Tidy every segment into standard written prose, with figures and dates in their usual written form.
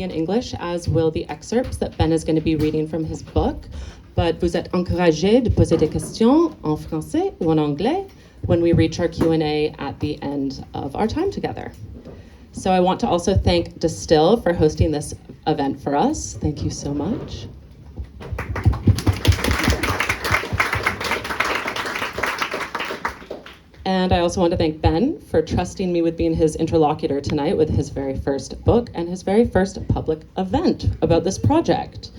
in English, as will the excerpts that Ben is going to be reading from his book. But vous êtes encouragés de poser des questions en français ou en anglais when we reach our Q&A at the end of our time together. So I want to also thank De Stiil for hosting this event for us. Thank you so much. And I also want to thank Ben for trusting me with being his interlocutor tonight with his very first book and his very first public event about this project.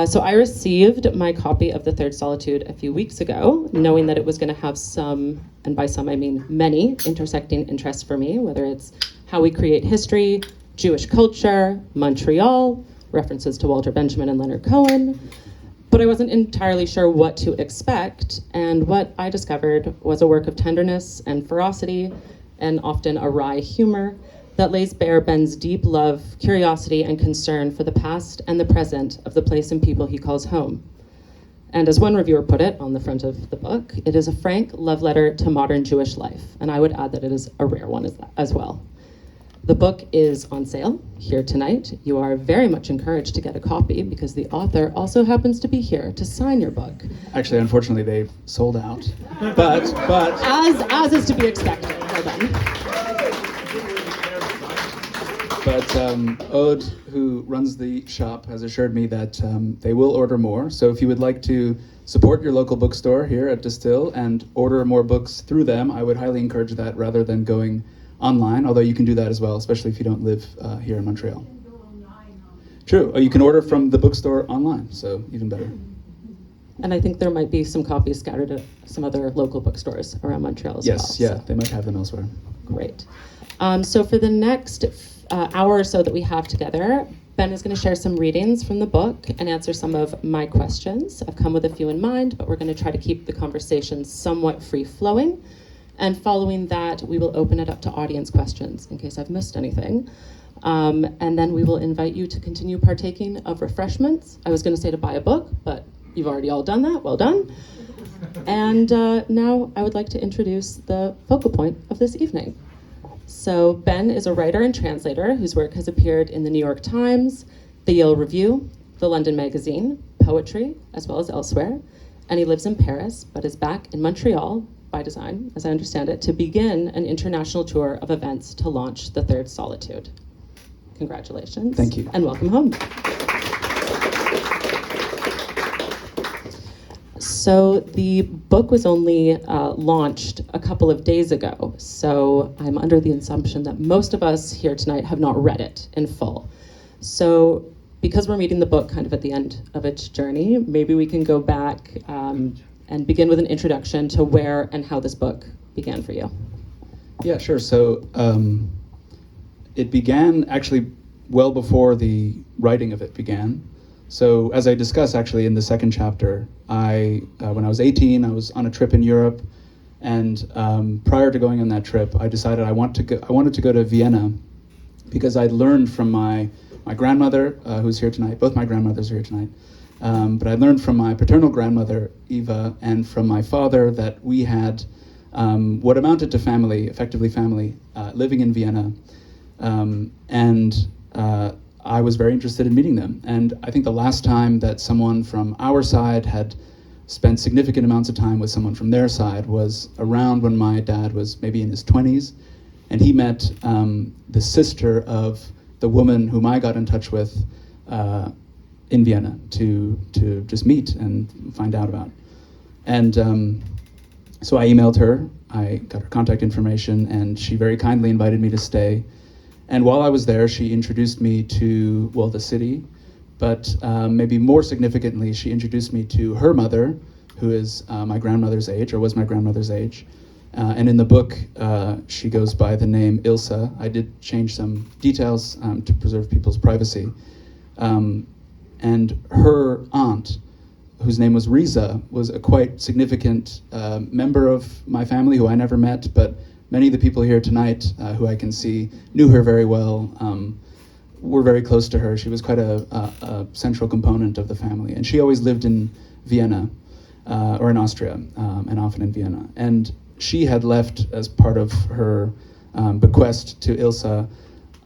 So I received my copy of The Third Solitude a few weeks ago, knowing that it was going to have some, and by some I mean many, intersecting interests for me, whether it's how we create history, Jewish culture, Montreal, references to Walter Benjamin and Leonard Cohen. But I wasn't entirely sure what to expect, and what I discovered was a work of tenderness and ferocity, and often a wry humor, that lays bare Ben's deep love, curiosity, and concern for the past and the present of the place and people he calls home. And as one reviewer put it on the front of the book, it is a frank love letter to modern Jewish life, and I would add that it is a rare one as well. The book is on sale here tonight. You are very much encouraged to get a copy because the author also happens to be here to sign your book. Actually, unfortunately, they've sold out. But as is to be expected. Well done. But Aude, who runs the shop, has assured me that they will order more. So if you would like to support your local bookstore here at De Stiil and order more books through them, I would highly encourage that rather than going online, although you can do that as well, especially if you don't live here in Montreal. True. You can order from the bookstore online, so even better. And I think there might be some copies scattered at some other local bookstores around Montreal as well. Yes, yeah, they might have them elsewhere. Great. So for the next hour or so that we have together, Ben is going to share some readings from the book and answer some of my questions. I've come with a few in mind, but we're going to try to keep the conversation somewhat free-flowing. And following that, we will open it up to audience questions in case I've missed anything. And then we will invite you to continue partaking of refreshments. I was going to say to buy a book, but you've already all done that. Well done. And now I would like to introduce the focal point of this evening. So Ben is a writer and translator whose work has appeared in the New York Times, the Yale Review, the London Magazine, Poetry, as well as elsewhere. And he lives in Paris, but is back in Montreal by design, as I understand it, to begin an international tour of events to launch The Third Solitude. Congratulations. Thank you. And welcome home. So the book was only launched a couple of days ago, so I'm under the assumption that most of us here tonight have not read it in full. So because we're meeting the book kind of at the end of its journey, maybe we can go back and begin with an introduction to where and how this book began for you. Yeah, sure. So it began actually well before the writing of it began. So as I discuss actually in the second chapter, when I was 18, I was on a trip in Europe, and prior to going on that trip, I decided I wanted to go to Vienna because I'd learned from my grandmother, who's here tonight. Both my grandmothers are here tonight. But I learned from my paternal grandmother, Eva, and from my father that we had what amounted to family, effectively family, living in Vienna. And I was very interested in meeting them. And I think the last time that someone from our side had spent significant amounts of time with someone from their side was around when my dad was maybe in his 20s. And he met the sister of the woman whom I got in touch with in Vienna to just meet and find out about. And so I emailed her, I got her contact information, and she very kindly invited me to stay. And while I was there, she introduced me to, well, the city, but maybe more significantly, she introduced me to her mother, who is my grandmother's age, or was my grandmother's age. And in the book, she goes by the name Ilsa. I did change some details to preserve people's privacy. And her aunt, whose name was Riza, was a quite significant member of my family who I never met, but many of the people here tonight who I can see knew her very well, were very close to her. She was quite a central component of the family. And she always lived in Vienna, or in Austria, and often in Vienna. And she had left, as part of her bequest to Ilsa,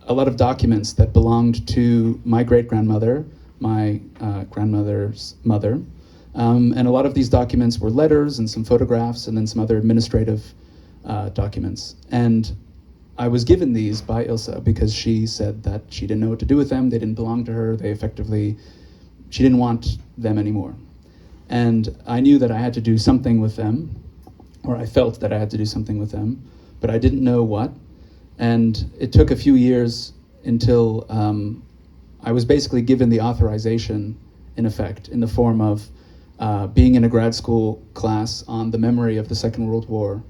a lot of documents that belonged to my great-grandmother, my grandmother's mother. And a lot of these documents were letters and some photographs and then some other administrative documents. And I was given these by Ilse because she said that she didn't know what to do with them. They didn't belong to her. She didn't want them anymore. And I knew that I had to do something with them, or I felt that I had to do something with them, but I didn't know what. And it took a few years until I was basically given the authorization, in effect, in the form of being in a grad school class on the memory of the Second World War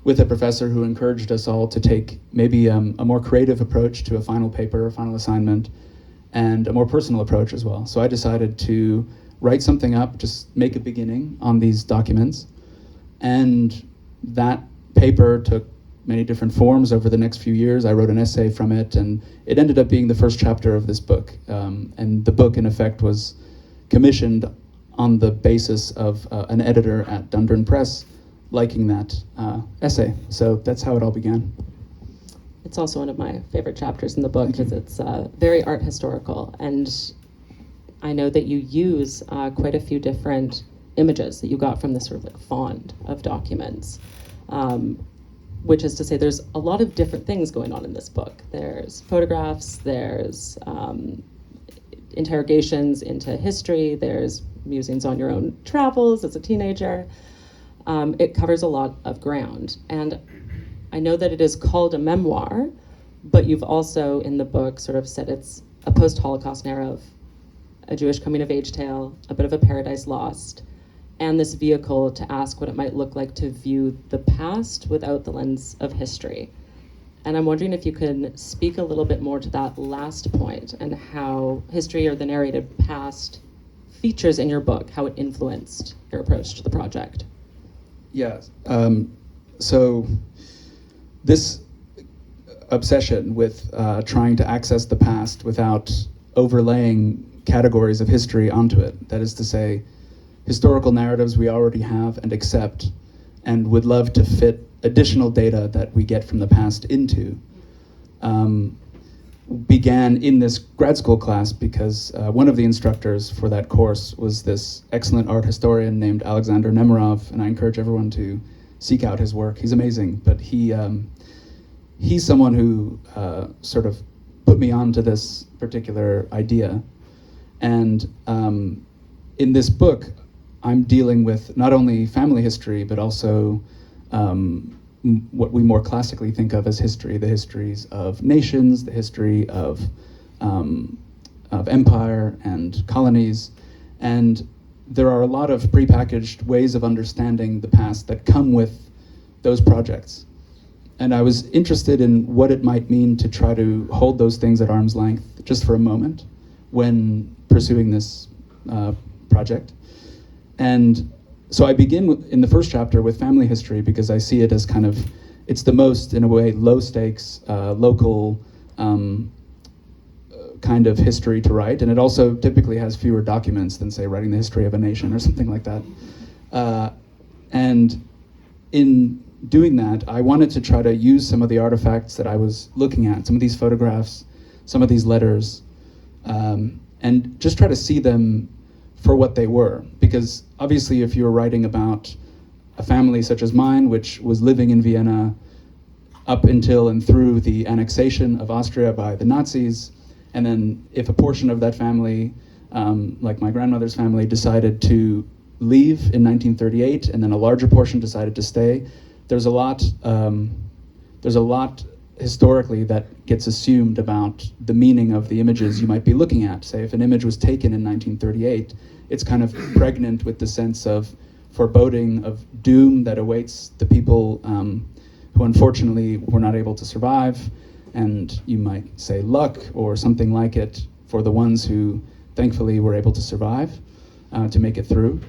with a professor who encouraged us all to take maybe a more creative approach to a final paper, a final assignment, and a more personal approach as well. So I decided to write something up, just make a beginning on these documents. And that paper took many different forms over the next few years. I wrote an essay from it, and it ended up being the first chapter of this book. And the book, in effect, was commissioned on the basis of an editor at Dundurn Press liking that essay. So that's how it all began. It's also one of my favorite chapters in the book because it's very art historical. And I know that you use quite a few different images that you got from this sort of like fond of documents, which is to say there's a lot of different things going on in this book. There's photographs, there's interrogations into history, there's musings on your own travels as a teenager. It covers a lot of ground. And I know that it is called a memoir, but you've also in the book sort of said it's a post-Holocaust narrative, a Jewish coming-of-age tale, a bit of a Paradise Lost, and this vehicle to ask what it might look like to view the past without the lens of history. And I'm wondering if you can speak a little bit more to that last point and how history or the narrated past features in your book, how it influenced your approach to the project. Yeah. So this obsession with trying to access the past without overlaying categories of history onto it, that is to say, historical narratives we already have and accept and would love to fit additional data that we get from the past into, began in this grad school class because one of the instructors for that course was this excellent art historian named Alexander Nemerov, and I encourage everyone to seek out his work. He's amazing, but he's someone who sort of put me on to this particular idea. And in this book, I'm dealing with not only family history, but also what we more classically think of as history, the histories of nations, the history of empire and colonies. And there are a lot of prepackaged ways of understanding the past that come with those projects. And I was interested in what it might mean to try to hold those things at arm's length just for a moment when pursuing this project. And so I begin in the first chapter with family history because I see it as kind of, it's the most, in a way, low stakes, local kind of history to write. And it also typically has fewer documents than, say, writing the history of a nation or something like that. And in doing that, I wanted to try to use some of the artifacts that I was looking at, some of these photographs, some of these letters, and just try to see them for what they were. Because obviously if you're writing about a family such as mine, which was living in Vienna up until and through the annexation of Austria by the Nazis, and then if a portion of that family, like my grandmother's family, decided to leave in 1938, and then a larger portion decided to stay, there's a lot historically that gets assumed about the meaning of the images you might be looking at. Say if an image was taken in 1938, it's kind of pregnant with the sense of foreboding of doom that awaits the people who unfortunately were not able to survive, and you might say luck or something like it for the ones who thankfully were able to survive, to make it through.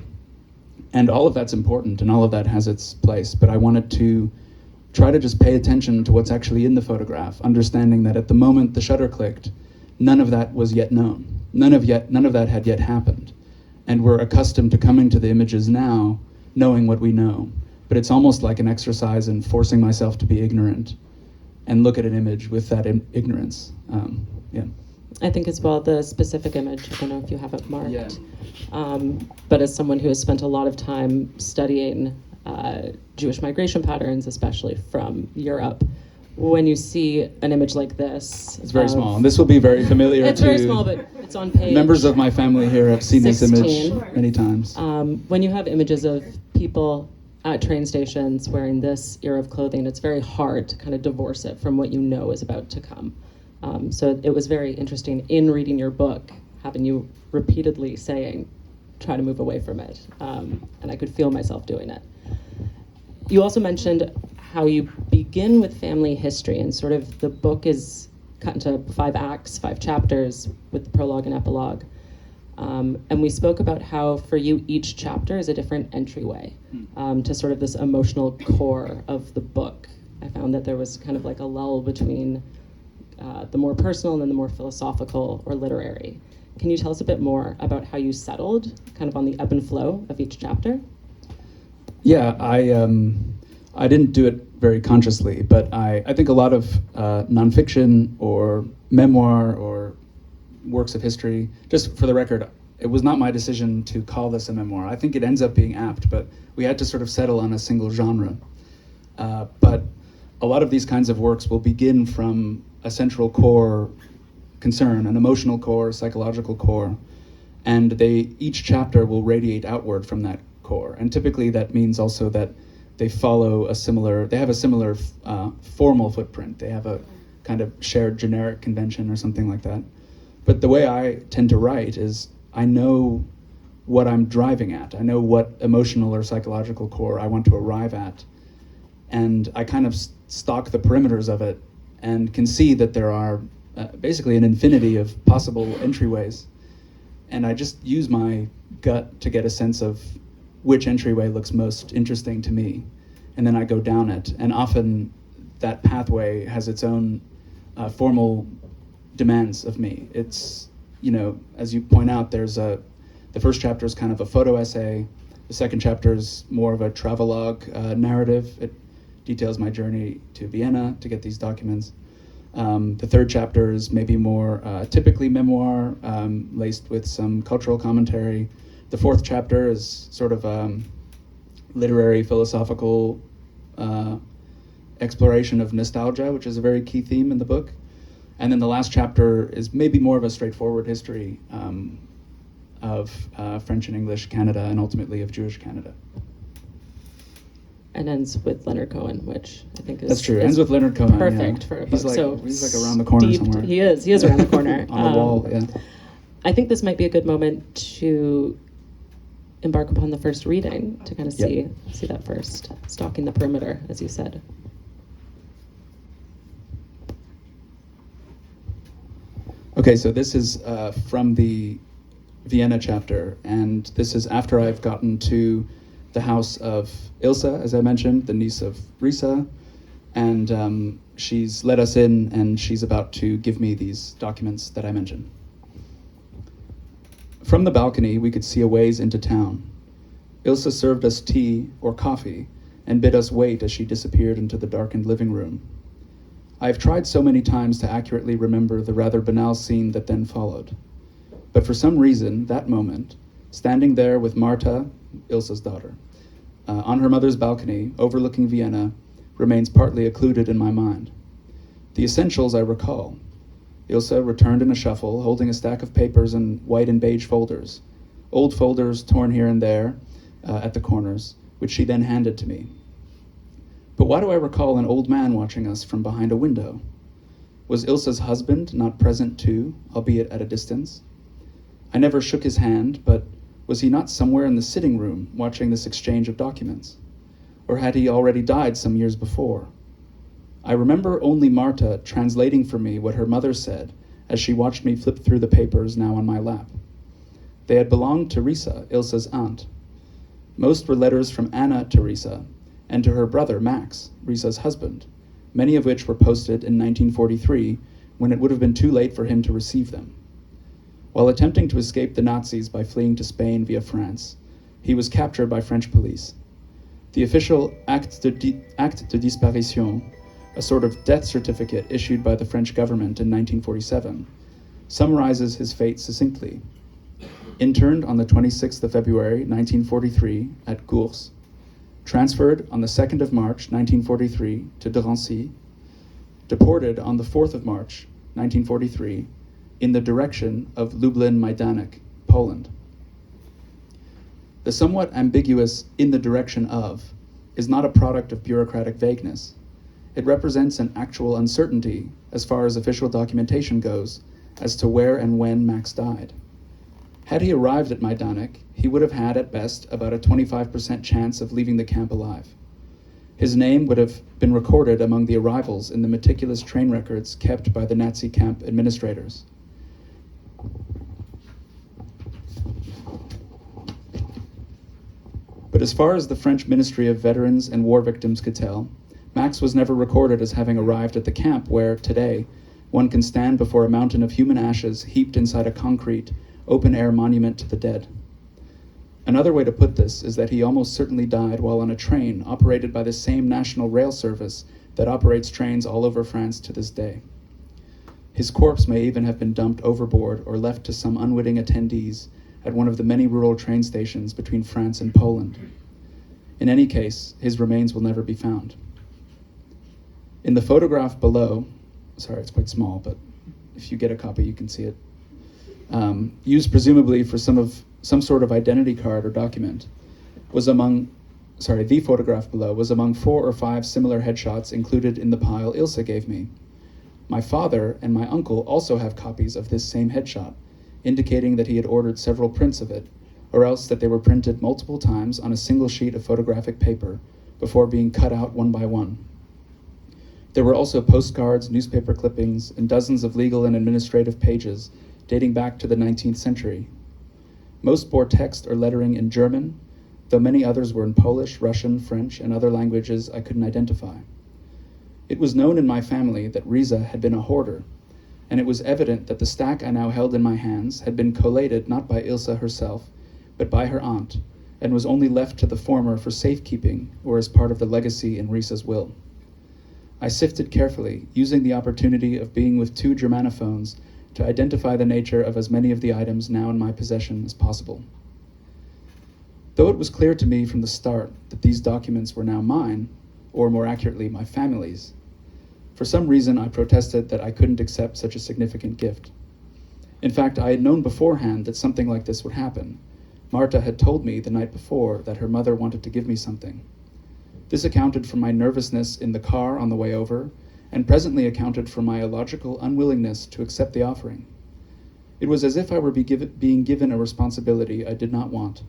And all of that's important and all of that has its place, but I wanted to try to just pay attention to what's actually in the photograph, understanding that at the moment the shutter clicked, none of that was yet known. None of that had yet happened. And we're accustomed to coming to the images now, knowing what we know. But it's almost like an exercise in forcing myself to be ignorant and look at an image with that ignorance. Yeah. I think as well the specific image, I don't know if you have it marked, Yeah. But as someone who has spent a lot of time studying Jewish migration patterns, especially from Europe, when you see an image like this... It's very small, and this will be very familiar it's to... very small, but it's on page... Members of my family here have seen 16. this image many times. When you have images of people at train stations wearing this era of clothing, it's very hard to kind of divorce it from what you know is about to come. So it was very interesting in reading your book, having you repeatedly saying, try to move away from it. And I could feel myself doing it. You also mentioned how you begin with family history, and sort of the book is cut into 5 acts, 5 chapters with the prologue and epilogue. And we spoke about how for you each chapter is a different entryway to sort of this emotional core of the book. I found that there was kind of like a lull between the more personal and then the more philosophical or literary. Can you tell us a bit more about how you settled kind of on the ebb and flow of each chapter? Yeah, I didn't do it very consciously, but I think a lot of nonfiction or memoir or works of history, just for the record, it was not my decision to call this a memoir. I think it ends up being apt, but we had to sort of settle on a single genre. But a lot of these kinds of works will begin from a central core concern, an emotional core, psychological core, and each chapter will radiate outward from that core. And typically that means also that they have a similar formal footprint. They have a kind of shared generic convention or something like that. But the way I tend to write is I know what I'm driving at. I know what emotional or psychological core I want to arrive at. And I kind of stalk the perimeters of it and can see that there are basically an infinity of possible entryways. And I just use my gut to get a sense of which entryway looks most interesting to me. And then I go down it. And often that pathway has its own formal demands of me. It's, as you point out, the first chapter is kind of a photo essay. The second chapter is more of a travelogue narrative. It details my journey to Vienna to get these documents. The third chapter is maybe more typically memoir, laced with some cultural commentary. The fourth chapter is sort of literary, philosophical exploration of nostalgia, which is a very key theme in the book. And then the last chapter is maybe more of a straightforward history of French and English Canada, and ultimately of Jewish Canada. And ends with Leonard Cohen, which I think is... That's true. Ends with Leonard Cohen. Perfect yeah. for a book. He's like around the corner somewhere. He is around the corner. On the wall, yeah. I think this might be a good moment to embark upon the first reading, to kind of see that first, stalking the perimeter, as you said. Okay, so this is from the Vienna chapter, and this is after I've gotten to the house of Ilsa, as I mentioned, the niece of Risa, and she's let us in, and she's about to give me these documents that I mentioned. From the balcony, we could see a ways into town. Ilsa served us tea or coffee and bid us wait as she disappeared into the darkened living room. I have tried so many times to accurately remember the rather banal scene that then followed. But for some reason, that moment, standing there with Marta, Ilsa's daughter, on her mother's balcony, overlooking Vienna, remains partly occluded in my mind. The essentials I recall. Ilsa returned in a shuffle, holding a stack of papers in white and beige folders, old folders torn here and there at the corners, which she then handed to me. But why do I recall an old man watching us from behind a window? Was Ilsa's husband not present too, albeit at a distance? I never shook his hand, but was he not somewhere in the sitting room watching this exchange of documents? Or had he already died some years before? I remember only Marta translating for me what her mother said as she watched me flip through the papers now on my lap. They had belonged to Risa, Ilsa's aunt. Most were letters from Anna to Risa, and to her brother Max, Risa's husband, many of which were posted in 1943 when it would have been too late for him to receive them. While attempting to escape the Nazis by fleeing to Spain via France, he was captured by French police. The official acte de disparition a sort of death certificate issued by the French government in 1947, summarizes his fate succinctly. Interned on the 26th of February, 1943 at Gours, transferred on the 2nd of March, 1943 to Drancy, deported on the 4th of March, 1943 in the direction of Lublin Majdanek, Poland. The somewhat ambiguous "in the direction of" is not a product of bureaucratic vagueness. It represents an actual uncertainty, as far as official documentation goes, as to where and when Max died. Had he arrived at Majdanek, he would have had, at best, about a 25% chance of leaving the camp alive. His name would have been recorded among the arrivals in the meticulous train records kept by the Nazi camp administrators. But as far as the French Ministry of Veterans and War Victims could tell, Max was never recorded as having arrived at the camp where, today, one can stand before a mountain of human ashes heaped inside a concrete, open-air monument to the dead. Another way to put this is that he almost certainly died while on a train operated by the same national rail service that operates trains all over France to this day. His corpse may even have been dumped overboard or left to some unwitting attendees at one of the many rural train stations between France and Poland. In any case, his remains will never be found. In the photograph below, sorry, it's quite small, but if you get a copy, you can see it, used presumably for some sort of identity card or document, the photograph below was among 4 or 5 similar headshots included in the pile Ilse gave me. My father and my uncle also have copies of this same headshot, indicating that he had ordered several prints of it, or else that they were printed multiple times on a single sheet of photographic paper before being cut out one by one. There were also postcards, newspaper clippings, and dozens of legal and administrative pages dating back to the 19th century. Most bore text or lettering in German, though many others were in Polish, Russian, French, and other languages I couldn't identify. It was known in my family that Riza had been a hoarder, and it was evident that the stack I now held in my hands had been collated not by Ilse herself, but by her aunt, and was only left to the former for safekeeping or as part of the legacy in Riza's will. I sifted carefully, using the opportunity of being with 2 Germanophones to identify the nature of as many of the items now in my possession as possible. Though it was clear to me from the start that these documents were now mine, or more accurately, my family's, for some reason I protested that I couldn't accept such a significant gift. In fact, I had known beforehand that something like this would happen. Marta had told me the night before that her mother wanted to give me something. This accounted for my nervousness in the car on the way over, and presently accounted for my illogical unwillingness to accept the offering. It was as if I were being given a responsibility I did not want,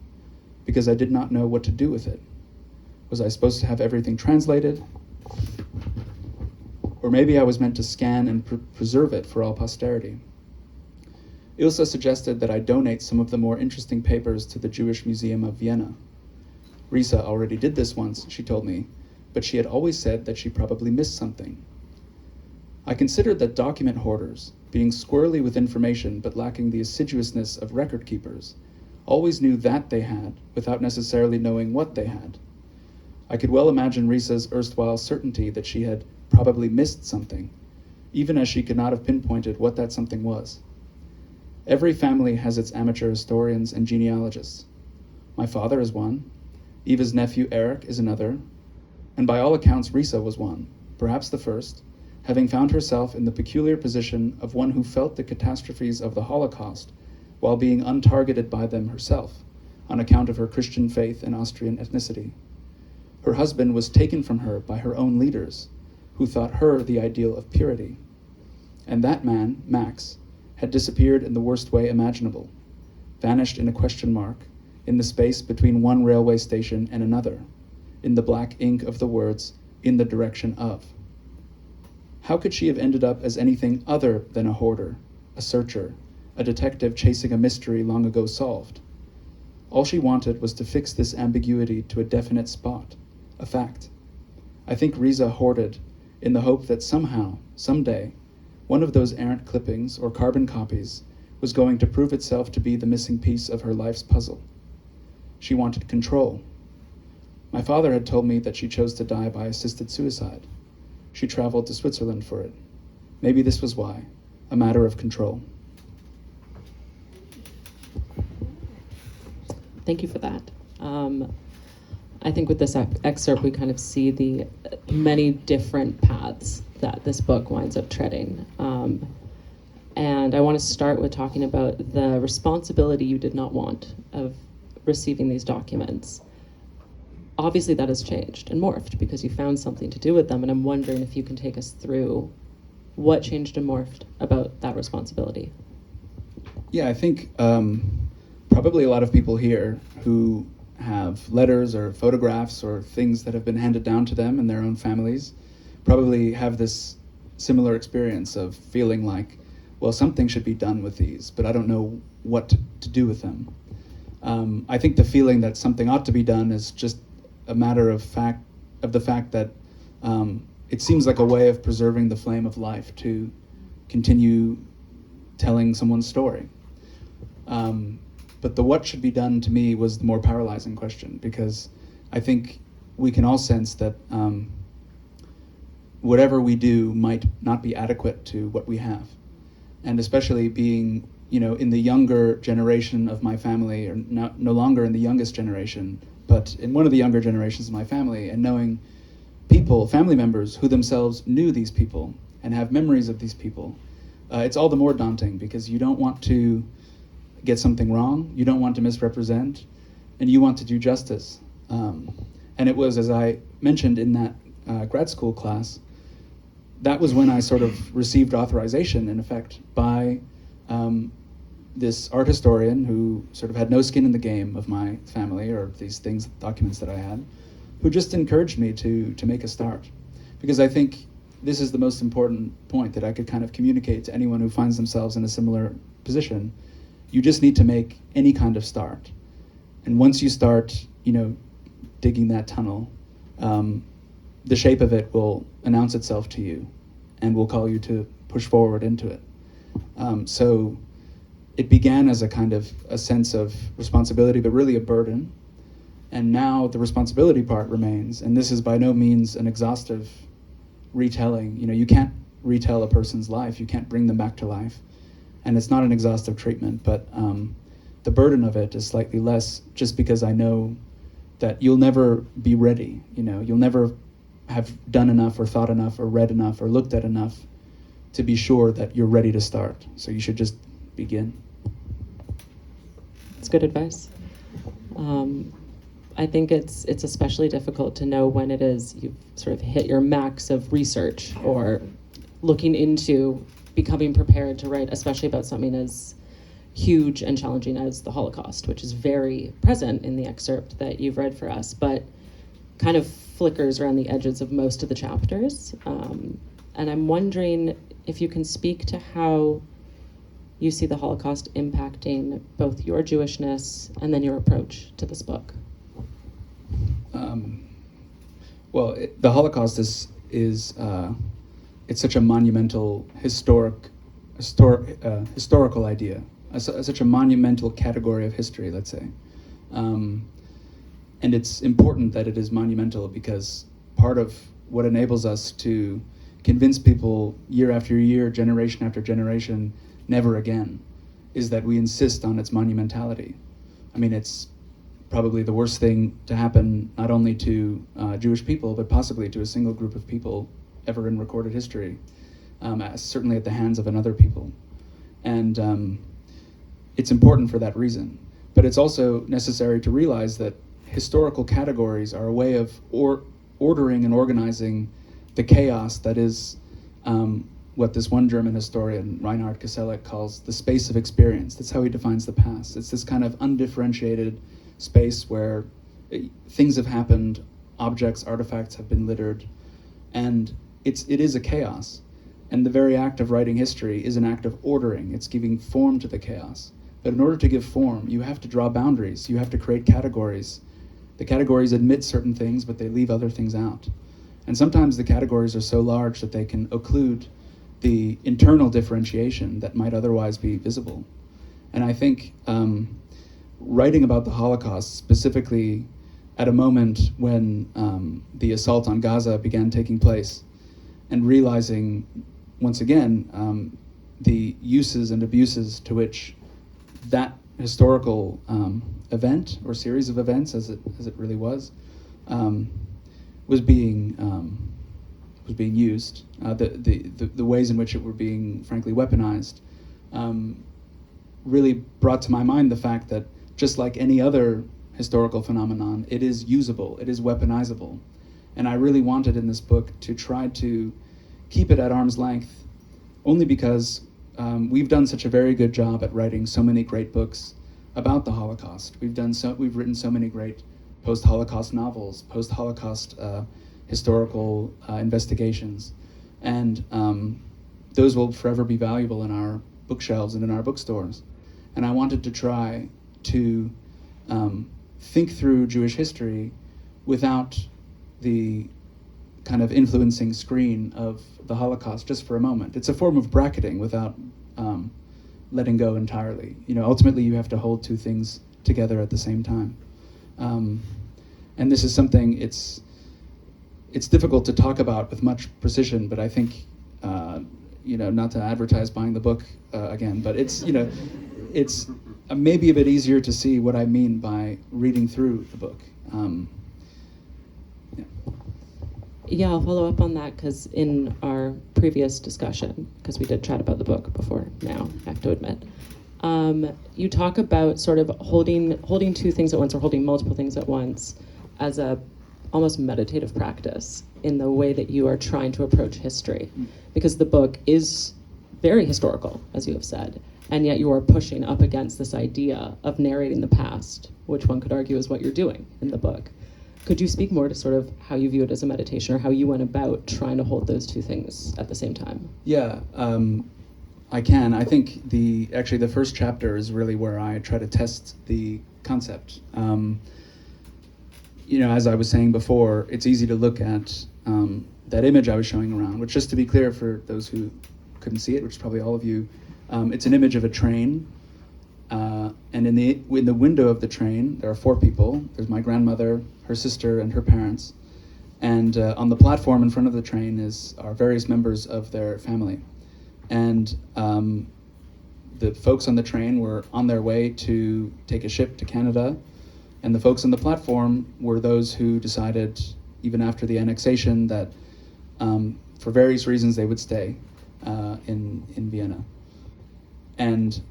because I did not know what to do with it. Was I supposed to have everything translated? Or maybe I was meant to scan and preserve it for all posterity. Ilse suggested that I donate some of the more interesting papers to the Jewish Museum of Vienna. Riza already did this once, she told me, but she had always said that she probably missed something. I considered that document hoarders, being squirrely with information but lacking the assiduousness of record keepers, always knew that they had without necessarily knowing what they had. I could well imagine Riza's erstwhile certainty that she had probably missed something, even as she could not have pinpointed what that something was. Every family has its amateur historians and genealogists. My father is one, Eva's nephew Eric is another, and by all accounts Riza was one, perhaps the first, having found herself in the peculiar position of one who felt the catastrophes of the Holocaust while being untargeted by them herself, on account of her Christian faith and Austrian ethnicity. Her husband was taken from her by her own leaders, who thought her the ideal of purity. And that man, Max, had disappeared in the worst way imaginable, vanished in a question mark, in the space between one railway station and another, in the black ink of the words, "in the direction of." How could she have ended up as anything other than a hoarder, a searcher, a detective chasing a mystery long ago solved? All she wanted was to fix this ambiguity to a definite spot, a fact. I think Riza hoarded in the hope that somehow, someday, one of those errant clippings or carbon copies was going to prove itself to be the missing piece of her life's puzzle. She wanted control. My father had told me that she chose to die by assisted suicide. she traveled to Switzerland for it. Maybe this was why, a matter of control. Thank you for that. I think with this excerpt, we kind of see the many different paths that this book winds up treading. And I want to start with talking about the responsibility you did not want of receiving these documents. Obviously, that has changed and morphed because you found something to do with them, and I'm wondering if you can take us through what changed and morphed about that responsibility. Yeah, I think probably a lot of people here who have letters or photographs or things that have been handed down to them in their own families probably have this similar experience of feeling like, well, something should be done with these, but I don't know what to do with them. I think the feeling that something ought to be done is just a matter of the fact that it seems like a way of preserving the flame of life to continue telling someone's story. But the what should be done to me was the more paralyzing question, because I think we can all sense that whatever we do might not be adequate to what we have. And especially being, in the younger generation of my family, or no longer in the youngest generation, but in one of the younger generations of my family, and knowing people, family members, who themselves knew these people and have memories of these people, it's all the more daunting because you don't want to get something wrong, you don't want to misrepresent, and you want to do justice. And it was, as I mentioned in that grad school class, that was when I sort of received authorization, in effect, by this art historian who sort of had no skin in the game of my family or these things, documents that I had, who just encouraged me to make a start. Because I think this is the most important point that I could kind of communicate to anyone who finds themselves in a similar position. You just need to make any kind of start. And once you start, digging that tunnel, the shape of it will announce itself to you and will call you to push forward into it. So it began as a kind of a sense of responsibility, but really a burden. And now the responsibility part remains. And this is by no means an exhaustive retelling. You can't retell a person's life. You can't bring them back to life. And it's not an exhaustive treatment, but the burden of it is slightly less, just because I know that you'll never be ready. You'll never have done enough or thought enough or read enough or looked at enough to be sure that you're ready to start. So you should just begin. That's good advice. I think it's especially difficult to know when it is you've sort of hit your max of research or looking into becoming prepared to write, especially about something as huge and challenging as the Holocaust, which is very present in the excerpt that you've read for us, but kind of flickers around the edges of most of the chapters. And I'm wondering if you can speak to how you see the Holocaust impacting both your Jewishness and then your approach to this book. The Holocaust is it's such a monumental historical idea, such a monumental category of history, let's say. And it's important that it is monumental because part of what enables us to convince people year after year, generation after generation, never again, is that we insist on its monumentality. I mean, it's probably the worst thing to happen not only to Jewish people, but possibly to a single group of people ever in recorded history, certainly at the hands of another people. And it's important for that reason. But it's also necessary to realize that historical categories are a way of ordering and organizing the chaos that is what this one German historian, Reinhard Koselleck, calls the space of experience. That's how he defines the past. It's this kind of undifferentiated space where things have happened, objects, artifacts have been littered, and it is a chaos. And the very act of writing history is an act of ordering. It's giving form to the chaos. But in order to give form, you have to draw boundaries. You have to create categories. The categories admit certain things, but they leave other things out. And sometimes the categories are so large that they can occlude the internal differentiation that might otherwise be visible. And I think writing about the Holocaust, specifically at a moment when the assault on Gaza began taking place, and realizing, once again, the uses and abuses to which that historical event or series of events, as it really was being used. The ways in which it were being, frankly, weaponized, really brought to my mind the fact that just like any other historical phenomenon, it is usable, it is weaponizable. And I really wanted in this book to try to keep it at arm's length, only because we've done such a very good job at writing so many great books about the Holocaust. We've written so many great post-Holocaust novels, post-Holocaust historical investigations, and those will forever be valuable in our bookshelves and in our bookstores. And I wanted to try to think through Jewish history without the kind of influencing screen of the Holocaust just for a moment. It's a form of bracketing without letting go entirely. Ultimately you have to hold two things together at the same time. And this is something it's difficult to talk about with much precision, but I think, not to advertise buying the book again, but it's maybe a bit easier to see what I mean by reading through the book. Yeah, I'll follow up on that, because in our previous discussion, because we did chat about the book before now, I have to admit, you talk about sort of holding two things at once, or holding multiple things at once, as a almost meditative practice in the way that you are trying to approach history, because the book is very historical, as you have said, and yet you are pushing up against this idea of narrating the past, which one could argue is what you're doing in the book. Could you speak more to sort of how you view it as a meditation, or how you went about trying to hold those two things at the same time? Yeah, I can. I think the first chapter is really where I try to test the concept. As I was saying before, it's easy to look at that image I was showing around, which, just to be clear for those who couldn't see it, which is probably all of you, it's an image of a train. And in the window of the train, there are four people. There's my grandmother, her sister, and her parents. And on the platform in front of the train are various members of their family. And the folks on the train were on their way to take a ship to Canada. And the folks on the platform were those who decided, even after the annexation, that for various reasons they would stay in Vienna. And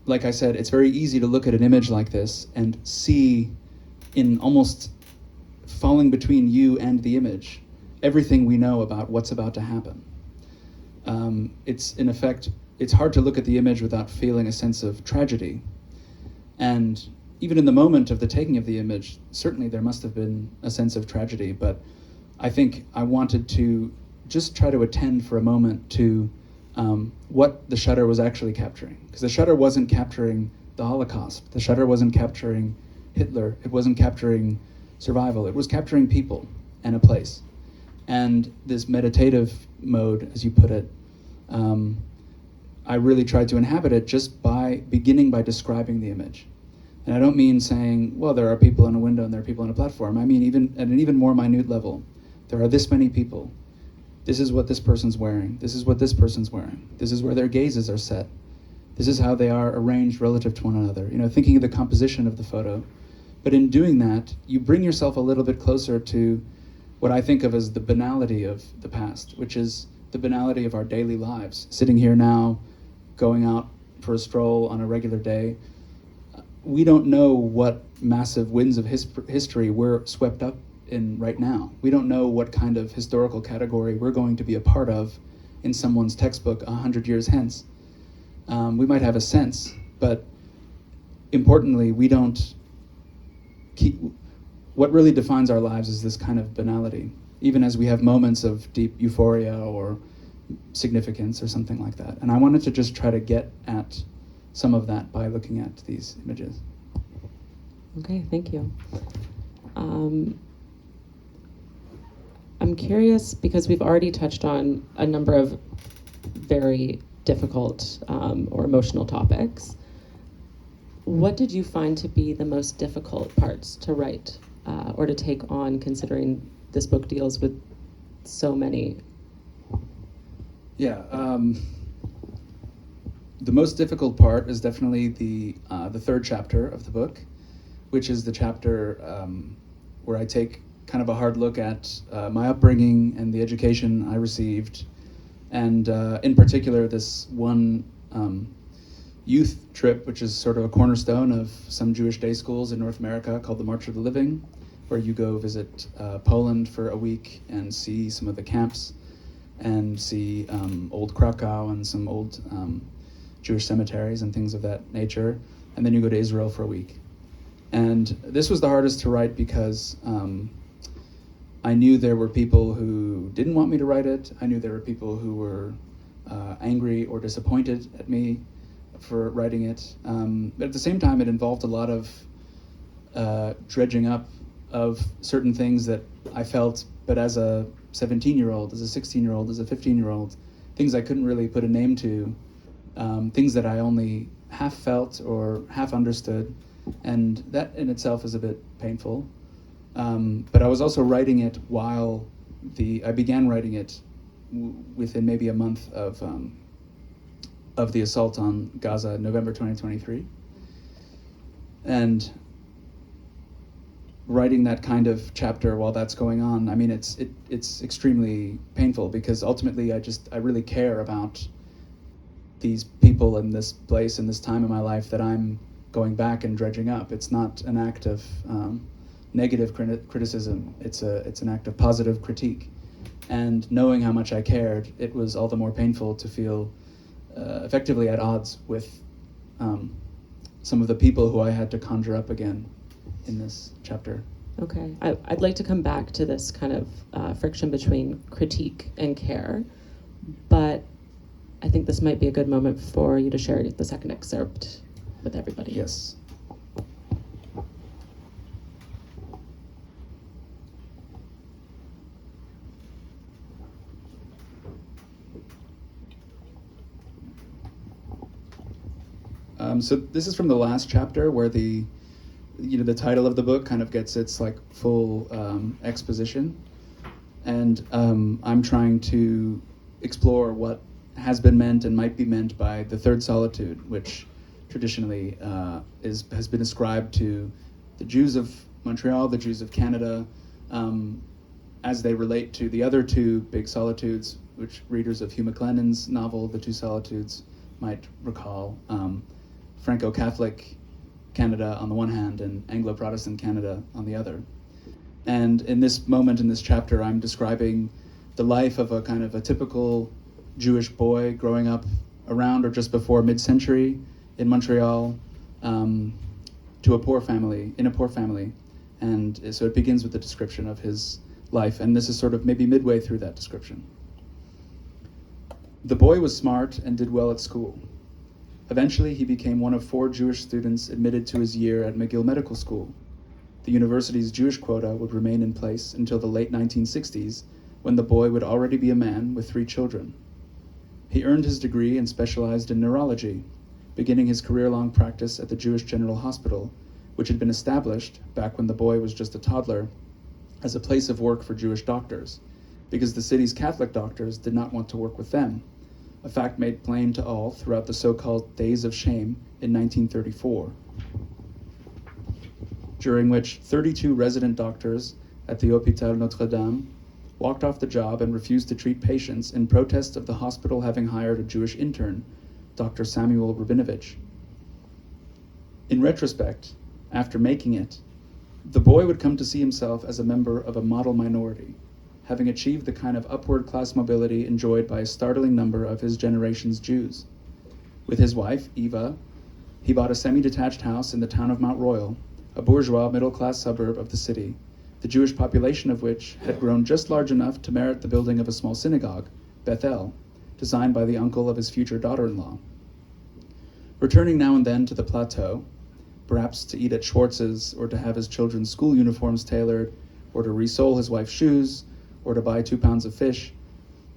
like I said, it's very easy to look at an image like this and see, in almost falling between you and the image, everything we know about what's about to happen. It's hard to look at the image without feeling a sense of tragedy. And even in the moment of the taking of the image, certainly there must have been a sense of tragedy, but I think I wanted to just try to attend for a moment to what the shutter was actually capturing. Because the shutter wasn't capturing the Holocaust. The shutter wasn't capturing Hitler. It wasn't capturing survival. It was capturing people and a place. And this meditative mode, as you put it, I really tried to inhabit it just by beginning by describing the image. And I don't mean saying, well, there are people in a window and there are people on a platform. I mean, even at an even more minute level, there are this many people. This is what this person's wearing. This is what this person's wearing. This is where their gazes are set. This is how they are arranged relative to one another. Thinking of the composition of the photo. But in doing that, you bring yourself a little bit closer to what I think of as the banality of the past, which is the banality of our daily lives. Sitting here now, going out for a stroll on a regular day, we don't know what massive winds of history we're swept up in right now. We don't know what kind of historical category we're going to be a part of in someone's textbook 100 years hence. We might have a sense, but importantly, we don't keep. What really defines our lives is this kind of banality, even as we have moments of deep euphoria or significance or something like that. And I wanted to just try to get at some of that by looking at these images. Okay, thank you. I'm curious, because we've already touched on a number of very difficult or emotional topics. What did you find to be the most difficult parts to write or to take on, considering this book deals with so many? Yeah, the most difficult part is definitely the third chapter of the book, which is the chapter where I take kind of a hard look at my upbringing and the education I received, and in particular this one youth trip, which is sort of a cornerstone of some Jewish day schools in North America called the March of the Living, where you go visit Poland for a week and see some of the camps and see old Krakow and some old Jewish cemeteries and things of that nature. And then you go to Israel for a week. And this was the hardest to write because I knew there were people who didn't want me to write it. I knew there were people who were angry or disappointed at me for writing it. But at the same time, it involved a lot of dredging up of certain things that I felt, but as a 17-year-old, as a 16-year-old, as a 15-year-old, things I couldn't really put a name to, things that I only half felt or half understood, and that in itself is a bit painful. But I was also writing it while I began writing it within maybe a month of the assault on Gaza in November 2023. And writing that kind of chapter while that's going on, I mean, it's extremely painful because ultimately I really care about these people in this place in this time in my life that I'm going back and dredging up. It's not an act of negative criticism. It's an act of positive critique. And knowing how much I cared, it was all the more painful to feel effectively at odds with some of the people who I had to conjure up again in this chapter. Okay, I'd like to come back to this kind of friction between critique and care, but I think this might be a good moment for you to share the second excerpt with everybody. Yes. So this is from the last chapter where the title of the book kind of gets its like full exposition, and I'm trying to explore what has been meant and might be meant by the Third Solitude, which traditionally has been ascribed to the Jews of Montreal, the Jews of Canada, as they relate to the other two big solitudes, which readers of Hugh MacLennan's novel, The Two Solitudes, might recall. Franco-Catholic Canada on the one hand and Anglo-Protestant Canada on the other. And in this moment, in this chapter, I'm describing the life of a kind of a typical Jewish boy growing up around or just before mid-century in Montreal, to a poor family, in a poor family. And so it begins with the description of his life, and this is sort of maybe midway through that description. The boy was smart and did well at school. Eventually, he became one of 4 Jewish students admitted to his year at McGill Medical School. The university's Jewish quota would remain in place until the late 1960s, when the boy would already be a man with 3 children. He earned his degree and specialized in neurology, beginning his career-long practice at the Jewish General Hospital, which had been established, back when the boy was just a toddler, as a place of work for Jewish doctors, because the city's Catholic doctors did not want to work with them, a fact made plain to all throughout the so-called Days of Shame in 1934, during which 32 resident doctors at the Hôpital Notre-Dame walked off the job and refused to treat patients in protest of the hospital having hired a Jewish intern, Dr. Samuel Rabinovich. In retrospect, after making it, the boy would come to see himself as a member of a model minority, having achieved the kind of upward class mobility enjoyed by a startling number of his generation's Jews. With his wife, Eva, he bought a semi-detached house in the town of Mount Royal, a bourgeois middle-class suburb of the city, the Jewish population of which had grown just large enough to merit the building of a small synagogue, Beth El, designed by the uncle of his future daughter-in-law. Returning now and then to the plateau, perhaps to eat at Schwartz's or to have his children's school uniforms tailored, or to resole his wife's shoes, or to buy 2 pounds of fish,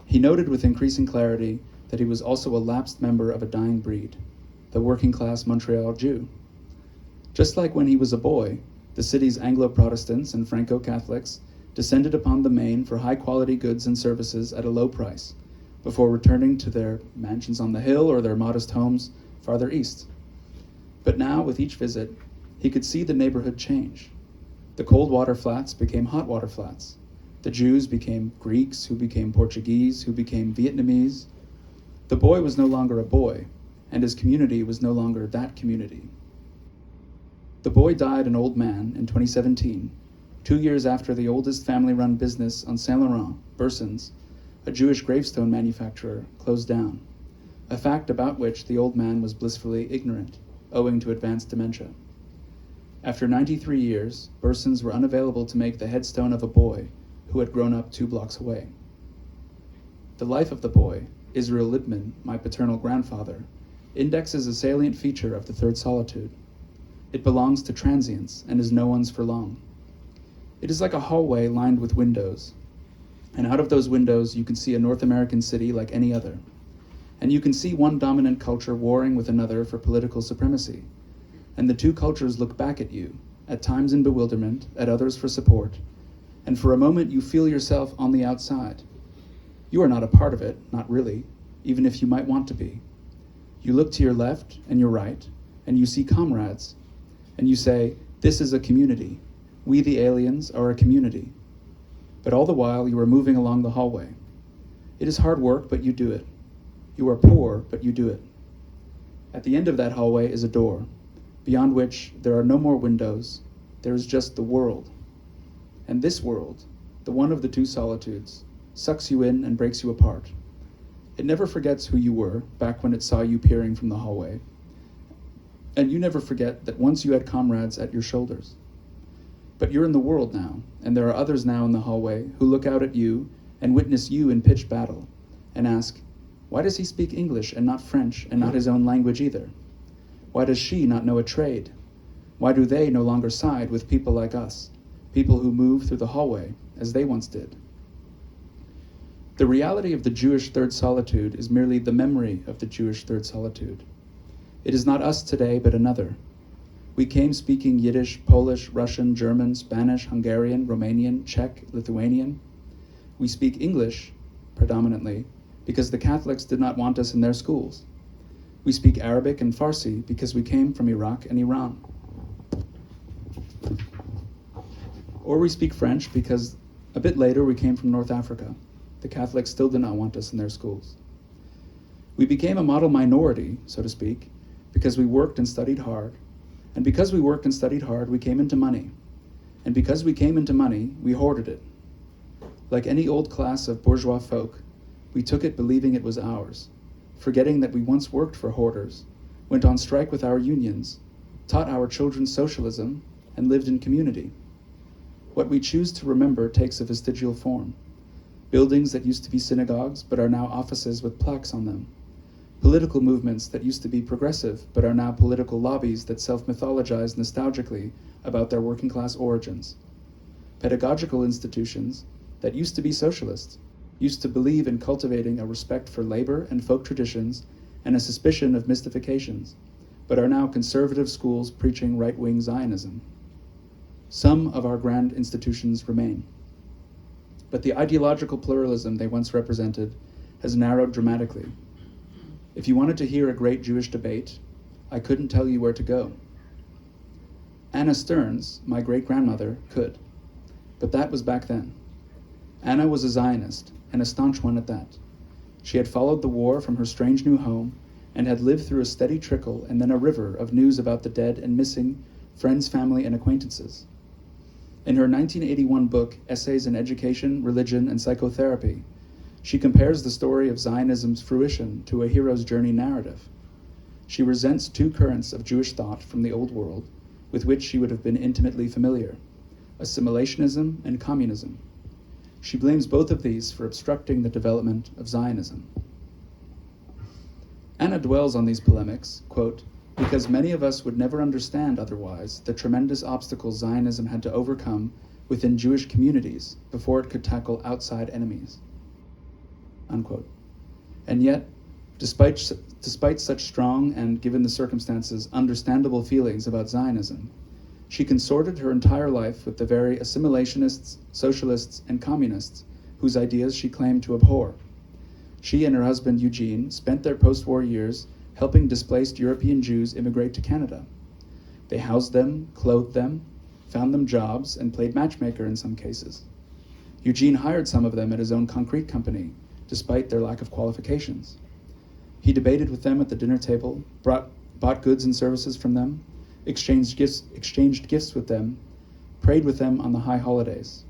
he noted with increasing clarity that he was also a lapsed member of a dying breed, the working-class Montreal Jew. Just like when he was a boy, the city's Anglo-Protestants and Franco-Catholics descended upon the Main for high-quality goods and services at a low price, before returning to their mansions on the hill or their modest homes farther east. But now, with each visit, he could see the neighborhood change. The cold water flats became hot water flats. The Jews became Greeks, who became Portuguese, who became Vietnamese. The boy was no longer a boy, and his community was no longer that community. The boy died an old man in 2017, 2 years after the oldest family-run business on Saint Laurent, Burson's, a Jewish gravestone manufacturer, closed down, a fact about which the old man was blissfully ignorant, owing to advanced dementia. After 93 years, Burson's were unavailable to make the headstone of a boy who had grown up 2 blocks away. The life of the boy, Israel Libman, my paternal grandfather, indexes a salient feature of the Third Solitude. It belongs to transience and is no one's for long. It is like a hallway lined with windows, and out of those windows you can see a North American city like any other, and you can see one dominant culture warring with another for political supremacy, and the two cultures look back at you, at times in bewilderment, at others for support, and for a moment you feel yourself on the outside. You are not a part of it, not really, even if you might want to be. You look to your left and your right, and you see comrades, and you say, this is a community. We, the aliens, are a community. But all the while, you are moving along the hallway. It is hard work, but you do it. You are poor, but you do it. At the end of that hallway is a door, beyond which there are no more windows. There is just the world. And this world, the one of the two solitudes, sucks you in and breaks you apart. It never forgets who you were back when it saw you peering from the hallway. And you never forget that once you had comrades at your shoulders. But you're in the world now, and there are others now in the hallway who look out at you and witness you in pitched battle and ask, why does he speak English and not French and not his own language either? Why does she not know a trade? Why do they no longer side with people like us, people who move through the hallway as they once did? The reality of the Jewish Third Solitude is merely the memory of the Jewish Third Solitude. It is not us today, but another. We came speaking Yiddish, Polish, Russian, German, Spanish, Hungarian, Romanian, Czech, Lithuanian. We speak English, predominantly, because the Catholics did not want us in their schools. We speak Arabic and Farsi because we came from Iraq and Iran. Or we speak French because a bit later we came from North Africa. The Catholics still did not want us in their schools. We became a model minority, so to speak, because we worked and studied hard. And because we worked and studied hard, we came into money. And because we came into money, we hoarded it. Like any old class of bourgeois folk, we took it believing it was ours, forgetting that we once worked for hoarders, went on strike with our unions, taught our children socialism, and lived in community. What we choose to remember takes a vestigial form. Buildings that used to be synagogues but are now offices with plaques on them. Political movements that used to be progressive but are now political lobbies that self-mythologize nostalgically about their working class origins. Pedagogical institutions that used to be socialist, used to believe in cultivating a respect for labor and folk traditions and a suspicion of mystifications, but are now conservative schools preaching right-wing Zionism. Some of our grand institutions remain. But the ideological pluralism they once represented has narrowed dramatically. If you wanted to hear a great Jewish debate, I couldn't tell you where to go. Anna Stearns, my great-grandmother, could. But that was back then. Anna was a Zionist, and a staunch one at that. She had followed the war from her strange new home and had lived through a steady trickle and then a river of news about the dead and missing, friends, family, and acquaintances. In her 1981 book, Essays in Education, Religion, and Psychotherapy, she compares the story of Zionism's fruition to a hero's journey narrative. She resents two currents of Jewish thought from the old world with which she would have been intimately familiar, assimilationism and communism. She blames both of these for obstructing the development of Zionism. Anna dwells on these polemics, quote, because many of us would never understand otherwise the tremendous obstacles Zionism had to overcome within Jewish communities before it could tackle outside enemies, unquote. And yet, despite such strong and, given the circumstances, understandable feelings about Zionism, She consorted her entire life with the very assimilationists, socialists, and communists whose ideas she claimed to abhor. She and her husband Eugene spent their post-war years helping displaced European Jews immigrate to Canada. They housed them, clothed them, found them jobs, and played matchmaker in some cases. Eugene hired some of them at his own concrete company, despite their lack of qualifications. He debated with them at the dinner table, bought goods and services from them, exchanged gifts with them, prayed with them on the high holidays.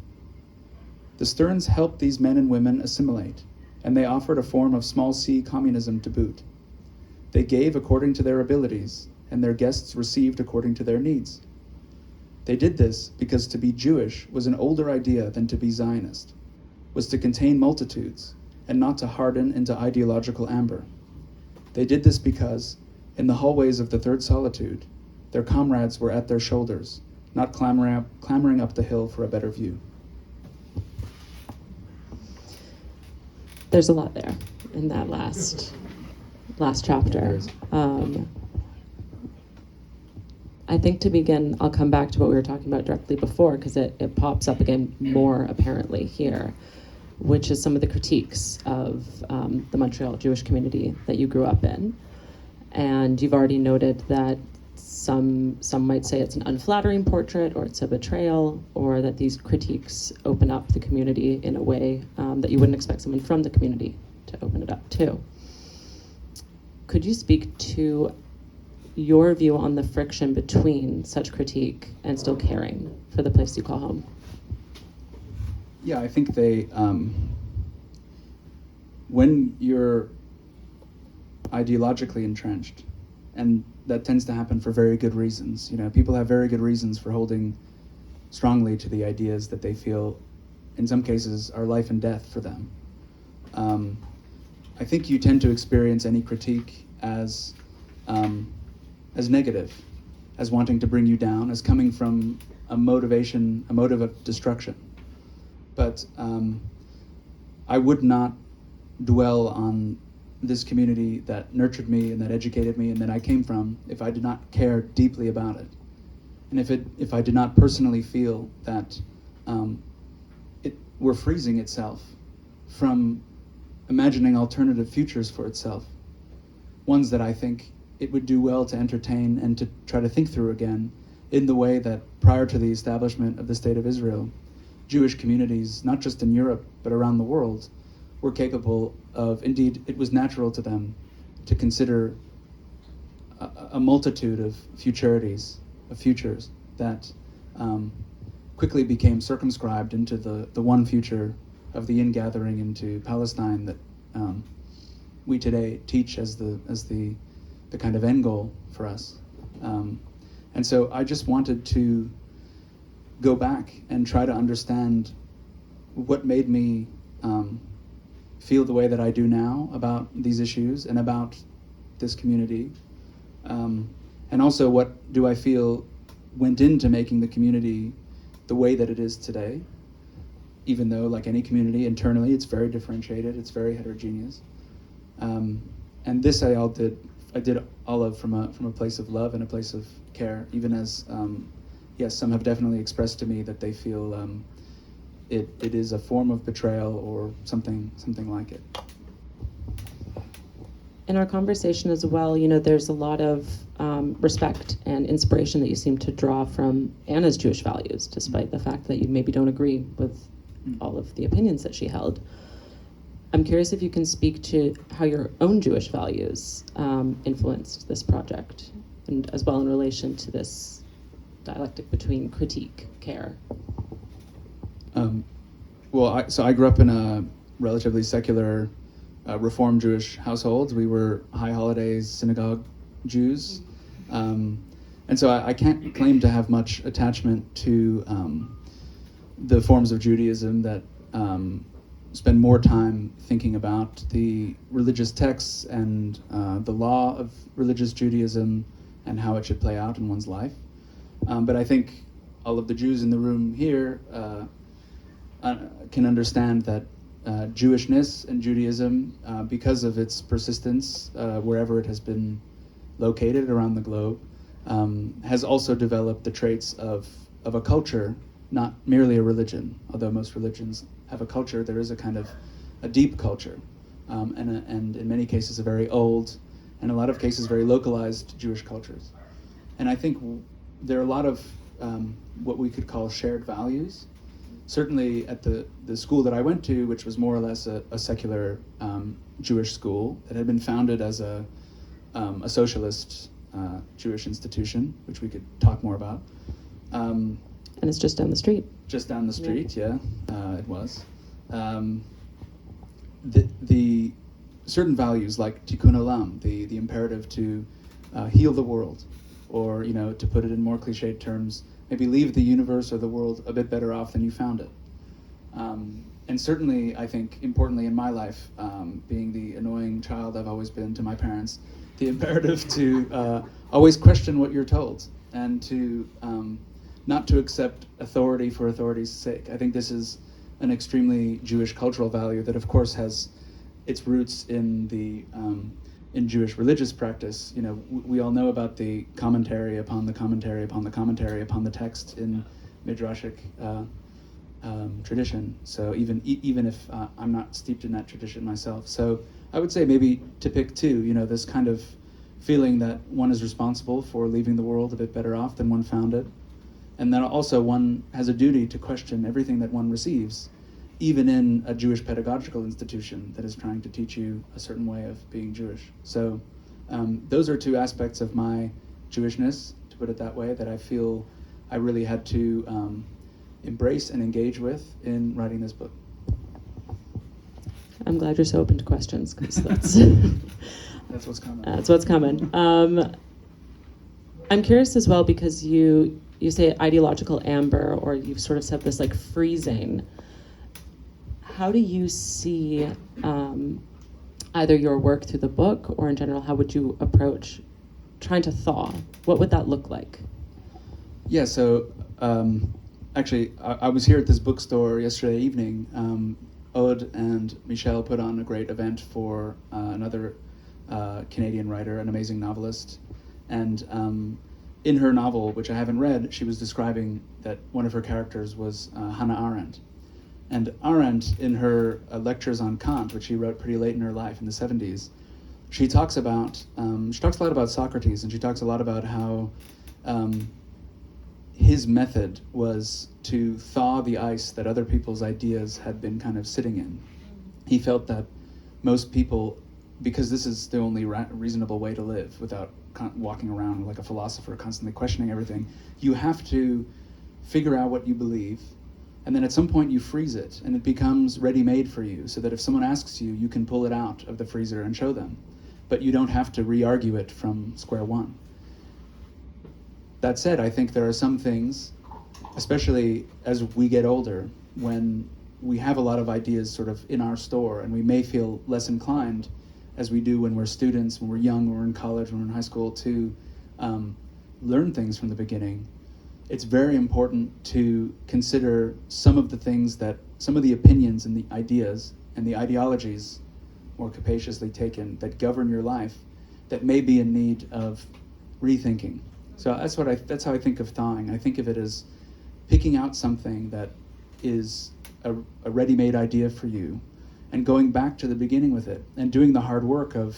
The Stearns helped these men and women assimilate, and they offered a form of small c communism to boot. They gave according to their abilities, and their guests received according to their needs. They did this because to be Jewish was an older idea than to be Zionist, was to contain multitudes, and not to harden into ideological amber. They did this because, in the hallways of the Third Solitude, their comrades were at their shoulders, not clamoring up the hill for a better view. There's a lot there in that last chapter. I think to begin, I'll come back to what we were talking about directly before, because it pops up again more apparently here, which is some of the critiques of the Montreal Jewish community that you grew up in. And you've already noted that some might say it's an unflattering portrait, or it's a betrayal, or that these critiques open up the community in a way that you wouldn't expect someone from the community to open it up to. Could you speak to your view on the friction between such critique and still caring for the place you call home? Yeah, I think when you're ideologically entrenched, and that tends to happen for very good reasons. You know, people have very good reasons for holding strongly to the ideas that they feel, in some cases, are life and death for them. I think you tend to experience any critique as negative, as wanting to bring you down, as coming from a motive of destruction. But I would not dwell on this community that nurtured me and that educated me and that I came from if I did not care deeply about it. And if I did not personally feel that it were freezing itself from imagining alternative futures for itself, ones that I think it would do well to entertain and to try to think through again in the way that prior to the establishment of the State of Israel, Jewish communities, not just in Europe, but around the world, were capable of, indeed, it was natural to them to consider a multitude of futures that quickly became circumscribed into the one future of the ingathering into Palestine that we today teach as the kind of end goal for us. And so I just wanted to go back and try to understand what made me feel the way that I do now about these issues and about this community. And also, what do I feel went into making the community the way that it is today, even though, like any community, internally it's very differentiated, it's very heterogeneous. And this I did all of from a place of love and a place of care, even as, yes, some have definitely expressed to me that they feel it is a form of betrayal or something like it. In our conversation as well, you know, there's a lot of respect and inspiration that you seem to draw from Anna's Jewish values, despite the fact that you maybe don't agree with all of the opinions that she held. I'm curious if you can speak to how your own Jewish values influenced this project, and as well in relation to this dialectic between critique, care. So I grew up in a relatively secular Reform Jewish household. We were high holidays synagogue Jews. And so I can't claim to have much attachment to the forms of Judaism that spend more time thinking about the religious texts and the law of religious Judaism and how it should play out in one's life. But I think all of the Jews in the room here can understand that Jewishness and Judaism, because of its persistence wherever it has been located around the globe, has also developed the traits of a culture, not merely a religion. Although most religions have a culture, there is a kind of a deep culture, and in many cases a very old, and a lot of cases very localized Jewish cultures. And I think there are a lot of what we could call shared values. Certainly at the school that I went to, which was more or less a secular Jewish school that had been founded as a socialist Jewish institution, which we could talk more about. And it's just down the street. Just down the street, yeah, it was. The certain values like tikkun olam, the imperative to heal the world, or to put it in more cliched terms, maybe leave the universe or the world a bit better off than you found it. And certainly, I think, importantly in my life, being the annoying child I've always been to my parents, the imperative to always question what you're told, and to not to accept authority for authority's sake. I think this is an extremely Jewish cultural value that, of course, has its roots in the in Jewish religious practice. We all know about the commentary upon the commentary upon the commentary upon the text in midrashic tradition. So even if I'm not steeped in that tradition myself, so I would say maybe to pick two. This kind of feeling that one is responsible for leaving the world a bit better off than one found it, and then also one has a duty to question everything that one receives, even in a Jewish pedagogical institution that is trying to teach you a certain way of being Jewish. So those are two aspects of my Jewishness, to put it that way, that I feel I really had to embrace and engage with in writing this book. I'm glad you're so open to questions, because that's That's what's coming. That's what's coming. I'm curious as well, because you say ideological amber, or you've sort of said this like freezing. How do you see either your work through the book, or in general, how would you approach trying to thaw? What would that look like? Yeah, so actually, I was here at this bookstore yesterday evening. Aude and Michelle put on a great event for another Canadian writer, an amazing novelist. And in her novel, which I haven't read, she was describing that one of her characters was Hannah Arendt. And Arendt, in her lectures on Kant, which she wrote pretty late in her life, in the 70s, she talks a lot about Socrates, and she talks a lot about how his method was to thaw the ice that other people's ideas had been kind of sitting in. He felt that most people, because this is the only reasonable way to live without walking around like a philosopher, constantly questioning everything, you have to figure out what you believe, and then at some point you freeze it, and it becomes ready-made for you, so that if someone asks you, you can pull it out of the freezer and show them, but you don't have to re-argue it from square one. That said, I think there are some things, especially as we get older, when we have a lot of ideas sort of in our store, and we may feel less inclined, as we do when we're students, when we're young, when we're in college, when we're in high school, to learn things from the beginning. It's very important to consider some of the opinions and the ideas and the ideologies, more capaciously taken, that govern your life, that may be in need of rethinking. So that's how I think of thawing. I think of it as picking out something that is a ready-made idea for you, and going back to the beginning with it, and doing the hard work of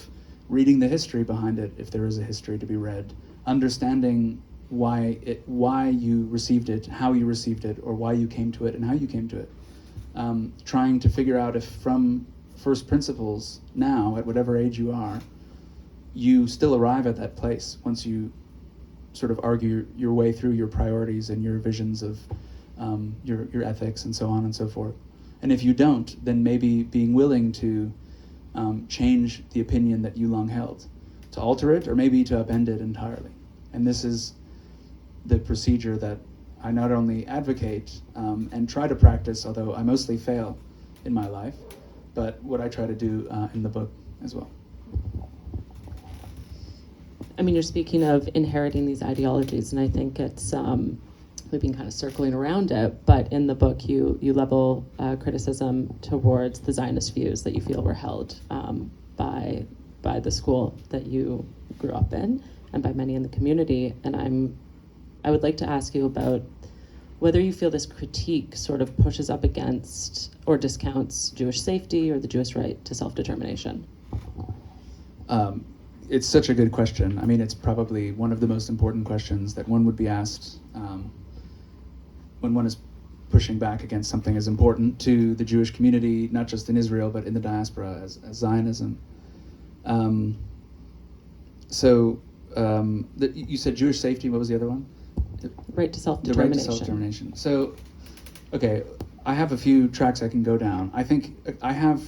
reading the history behind it, if there is a history to be read, understanding why you received it, how you received it, or why you came to it and how you came to it. Trying to figure out if from first principles now, at whatever age you are, you still arrive at that place once you sort of argue your way through your priorities and your visions of your ethics and so on and so forth. And if you don't, then maybe being willing to change the opinion that you long held, to alter it, or maybe to upend it entirely. And this is the procedure that I not only advocate and try to practice, although I mostly fail in my life, but what I try to do in the book as well. I mean, you're speaking of inheriting these ideologies, and I think it's, we've been kind of circling around it, but in the book you level criticism towards the Zionist views that you feel were held by the school that you grew up in, and by many in the community. And I would like to ask you about whether you feel this critique sort of pushes up against or discounts Jewish safety or the Jewish right to self-determination. It's such a good question. I mean, it's probably one of the most important questions that one would be asked when one is pushing back against something as important to the Jewish community, not just in Israel, but in the diaspora as Zionism. You said Jewish safety, what was the other one? Right to The self-determination. right to self-determination. So, okay, I have a few tracks I can go down. I think I have,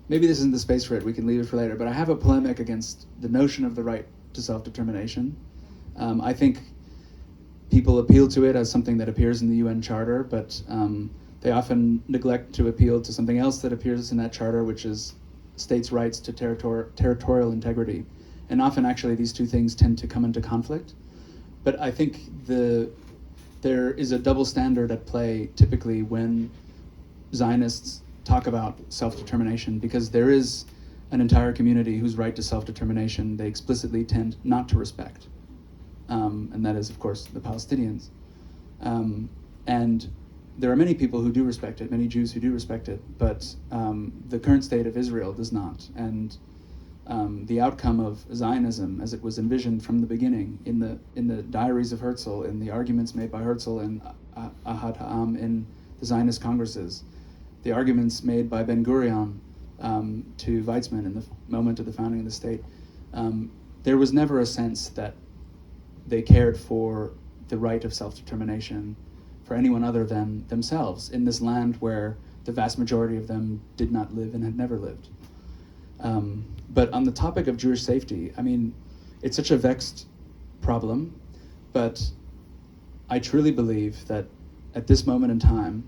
maybe this isn't the space for it, we can leave it for later, but I have a polemic against the notion of the right to self-determination. I think people appeal to it as something that appears in the UN Charter, but they often neglect to appeal to something else that appears in that charter, which is states' rights to territorial integrity. And often, actually, these two things tend to come into conflict. But I think there is a double standard at play typically when Zionists talk about self-determination, because there is an entire community whose right to self-determination they explicitly tend not to respect. And that is, of course, the Palestinians. And there are many people who do respect it, many Jews who do respect it, but the current state of Israel does not. And the outcome of Zionism, as it was envisioned from the beginning, in the diaries of Herzl, in the arguments made by Herzl and Ahad Ha'am in the Zionist congresses, the arguments made by Ben-Gurion to Weizmann in the moment of the founding of the state, there was never a sense that they cared for the right of self-determination for anyone other than themselves in this land where the vast majority of them did not live and had never lived. But on the topic of Jewish safety, I mean, it's such a vexed problem, but I truly believe that at this moment in time,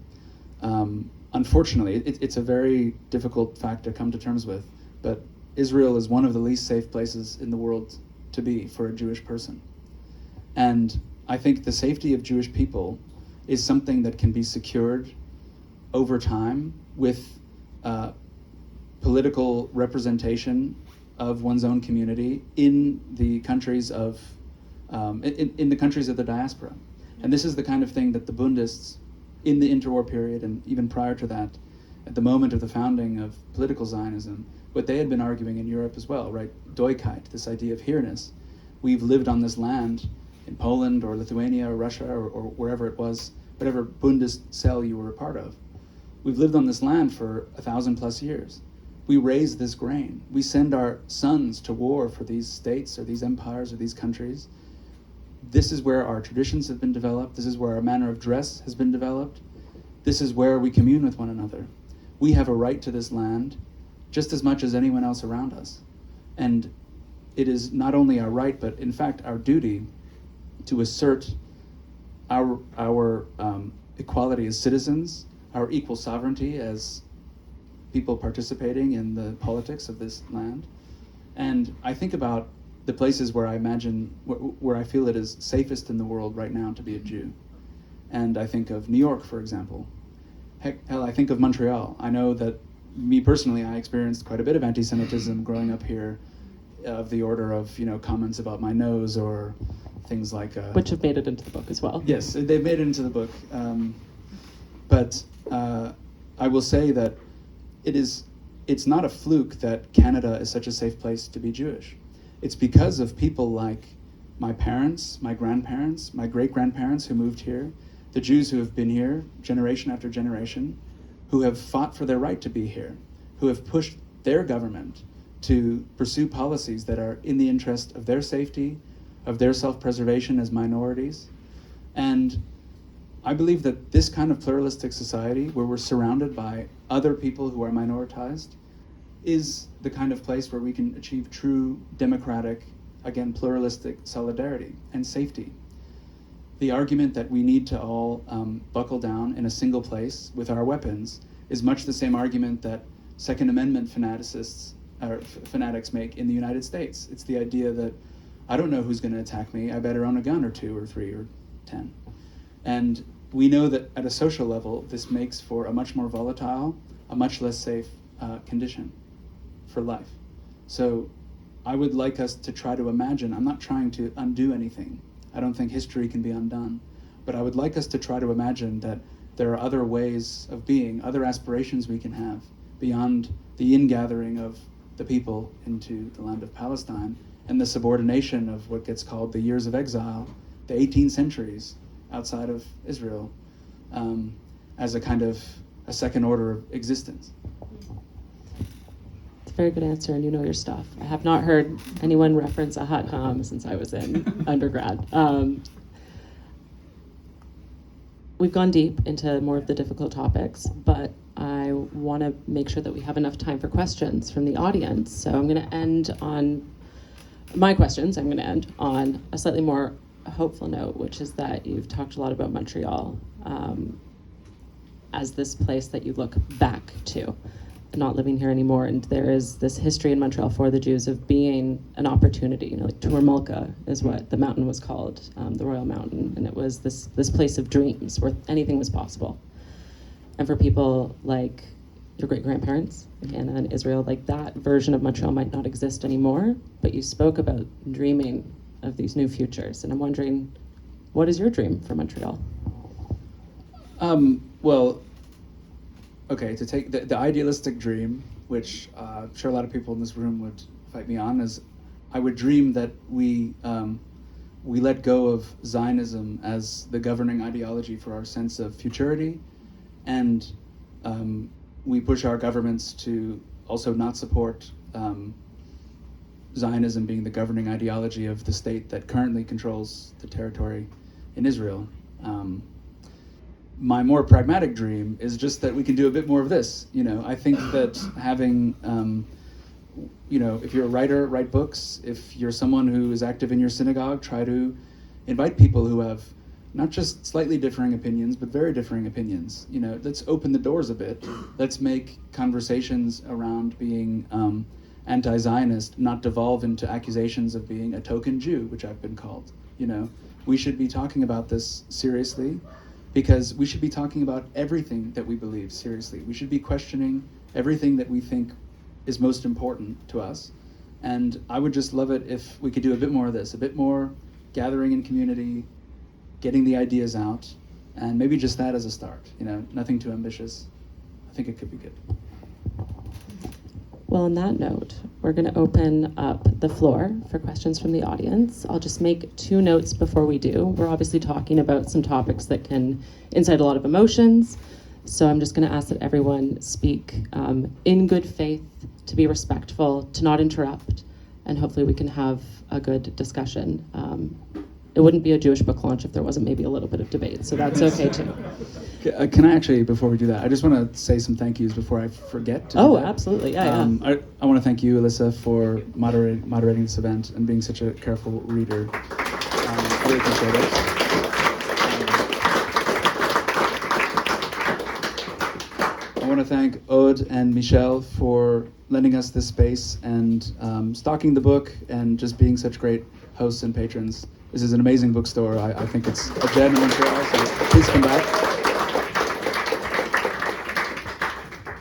unfortunately, it's a very difficult fact to come to terms with, but Israel is one of the least safe places in the world to be for a Jewish person. And I think the safety of Jewish people is something that can be secured over time with political representation of one's own community in the countries of in the countries of the diaspora. And this is the kind of thing that the Bundists in the interwar period and even prior to that, at the moment of the founding of political Zionism, what they had been arguing in Europe as well, right? Doikheit, this idea of here-ness. We've lived on this land in Poland or Lithuania or Russia or wherever it was, whatever Bundist cell you were a part of. We've lived on this land for 1,000+ years. We raise this grain. We send our sons to war for these states or these empires or these countries. This is where our traditions have been developed. This is where our manner of dress has been developed. This is where we commune with one another. We have a right to this land just as much as anyone else around us. And it is not only our right, but in fact our duty to assert our equality as citizens, our equal sovereignty as people participating in the politics of this land. And I think about the places where I imagine, where I feel it is safest in the world right now to be a Jew. And I think of New York, for example. Hell, I think of Montreal. I know that me personally, I experienced quite a bit of anti-Semitism growing up here, of the order of, comments about my nose or things like... Which have made it into the book as well. Yes, they've made it into the book. But I will say that it's not a fluke that Canada is such a safe place to be Jewish. It's because of people like my parents, my grandparents, my great-grandparents who moved here, the Jews who have been here generation after generation, who have fought for their right to be here, who have pushed their government to pursue policies that are in the interest of their safety, of their self-preservation as minorities. And I believe that this kind of pluralistic society, where we're surrounded by other people who are minoritized, is the kind of place where we can achieve true democratic, again, pluralistic solidarity and safety. The argument that we need to all buckle down in a single place with our weapons is much the same argument that Second Amendment fanatics make in the United States. It's the idea that I don't know who's going to attack me. I better own a gun or 2 or 3 or 10. And we know that at a social level, this makes for a much more volatile, a much less safe condition for life. So I would like us to try to imagine. I'm not trying to undo anything. I don't think history can be undone. But I would like us to try to imagine that there are other ways of being, other aspirations we can have beyond the ingathering of the people into the land of Palestine and the subordination of what gets called the years of exile, the 18 centuries outside of Israel, as a kind of a second order of existence. It's a very good answer, and you know your stuff. I have not heard anyone reference a hot hum since I was in undergrad. We've gone deep into more of the difficult topics, but I want to make sure that we have enough time for questions from the audience. So I'm going to end on my questions. I'm going to end on a slightly more hopeful note, which is that you've talked a lot about Montreal as this place that you look back to, not living here anymore. And there is this history in Montreal for the Jews of being an opportunity. Like Tuamulka is what the mountain was called, the Royal Mountain, and it was this place of dreams where anything was possible. And for people like your great-grandparents, like Anna and Israel, like that version of Montreal might not exist anymore, but you spoke about dreaming of these new futures. And I'm wondering, what is your dream for Montreal? Well, okay, to take the idealistic dream, which I'm sure a lot of people in this room would fight me on, is I would dream that we let go of Zionism as the governing ideology for our sense of futurity, and we push our governments to also not support Zionism being the governing ideology of the state that currently controls the territory in Israel. My more pragmatic dream is just that we can do a bit more of this. I think that having, if you're a writer, write books. If you're someone who is active in your synagogue, try to invite people who have not just slightly differing opinions, but very differing opinions. Let's open the doors a bit. Let's make conversations around being anti-Zionist not devolve into accusations of being a token Jew, which I've been called. We should be talking about this seriously, because we should be talking about everything that we believe seriously. We should be questioning everything that we think is most important to us. And I would just love it if we could do a bit more of this, a bit more gathering in community, getting the ideas out, and maybe just that as a start. Nothing too ambitious. I think it could be good. Well, on that note, we're going to open up the floor for questions from the audience. I'll just make 2 notes before we do. We're obviously talking about some topics that can incite a lot of emotions. So I'm just going to ask that everyone speak in good faith, to be respectful, to not interrupt, and hopefully we can have a good discussion. It wouldn't be a Jewish book launch if there wasn't maybe a little bit of debate, so that's okay too. Can I actually, before we do that, I just want to say some thank yous before I forget to do that. Absolutely, yeah. I want to thank you, Alyssa, for moderating this event and being such a careful reader. I really appreciate it. I want to thank Aude and Michelle for lending us this space and stocking the book and just being such great hosts and patrons. This is an amazing bookstore. I think it's a gem in Montreal, so please come back.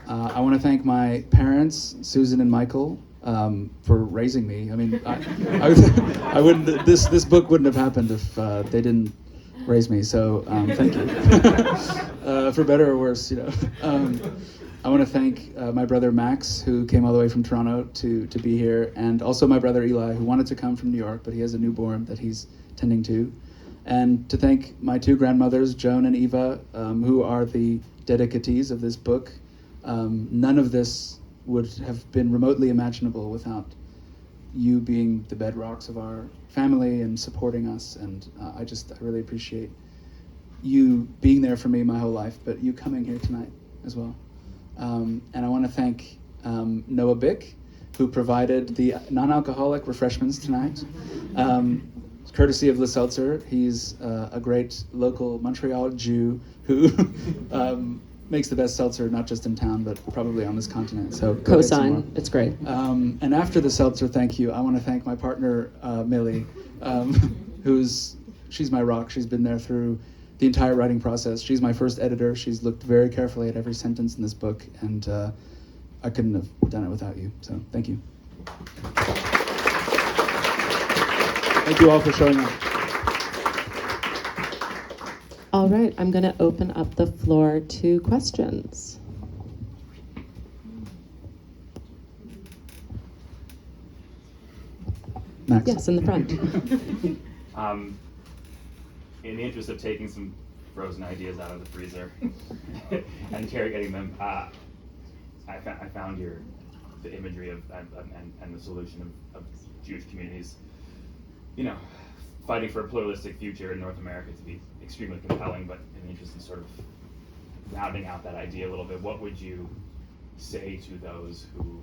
I want to thank my parents, Susan and Michael, for raising me. I mean, I wouldn't. This book wouldn't have happened if they didn't raise me. So thank you, for better or worse. I want to thank my brother Max, who came all the way from Toronto to be here, and also my brother Eli, who wanted to come from New York, but he has a newborn that he's tending to. And to thank my 2 grandmothers, Joan and Eva, who are the dedicatees of this book. None of this would have been remotely imaginable without you being the bedrocks of our family and supporting us. And I really appreciate you being there for me my whole life, but you coming here tonight as well. And I want to thank Noah Bick, who provided the non-alcoholic refreshments tonight, courtesy of Le Seltzer. He's a great local Montreal Jew who makes the best seltzer, not just in town, but probably on this continent. So Cosign, it's great. And after the seltzer, thank you, I want to thank my partner, Millie, she's my rock. She's been there through the entire writing process. She's my first editor. She's looked very carefully at every sentence in this book, and I couldn't have done it without you. So thank you. Thank you all for showing up. All right, I'm going to open up the floor to questions. Max? Yes, in the front. In the interest of taking some frozen ideas out of the freezer and interrogating them, I found the imagery of and the solution of Jewish communities, fighting for a pluralistic future in North America to be extremely compelling. But in the interest of sort of rounding out that idea a little bit, what would you say to those who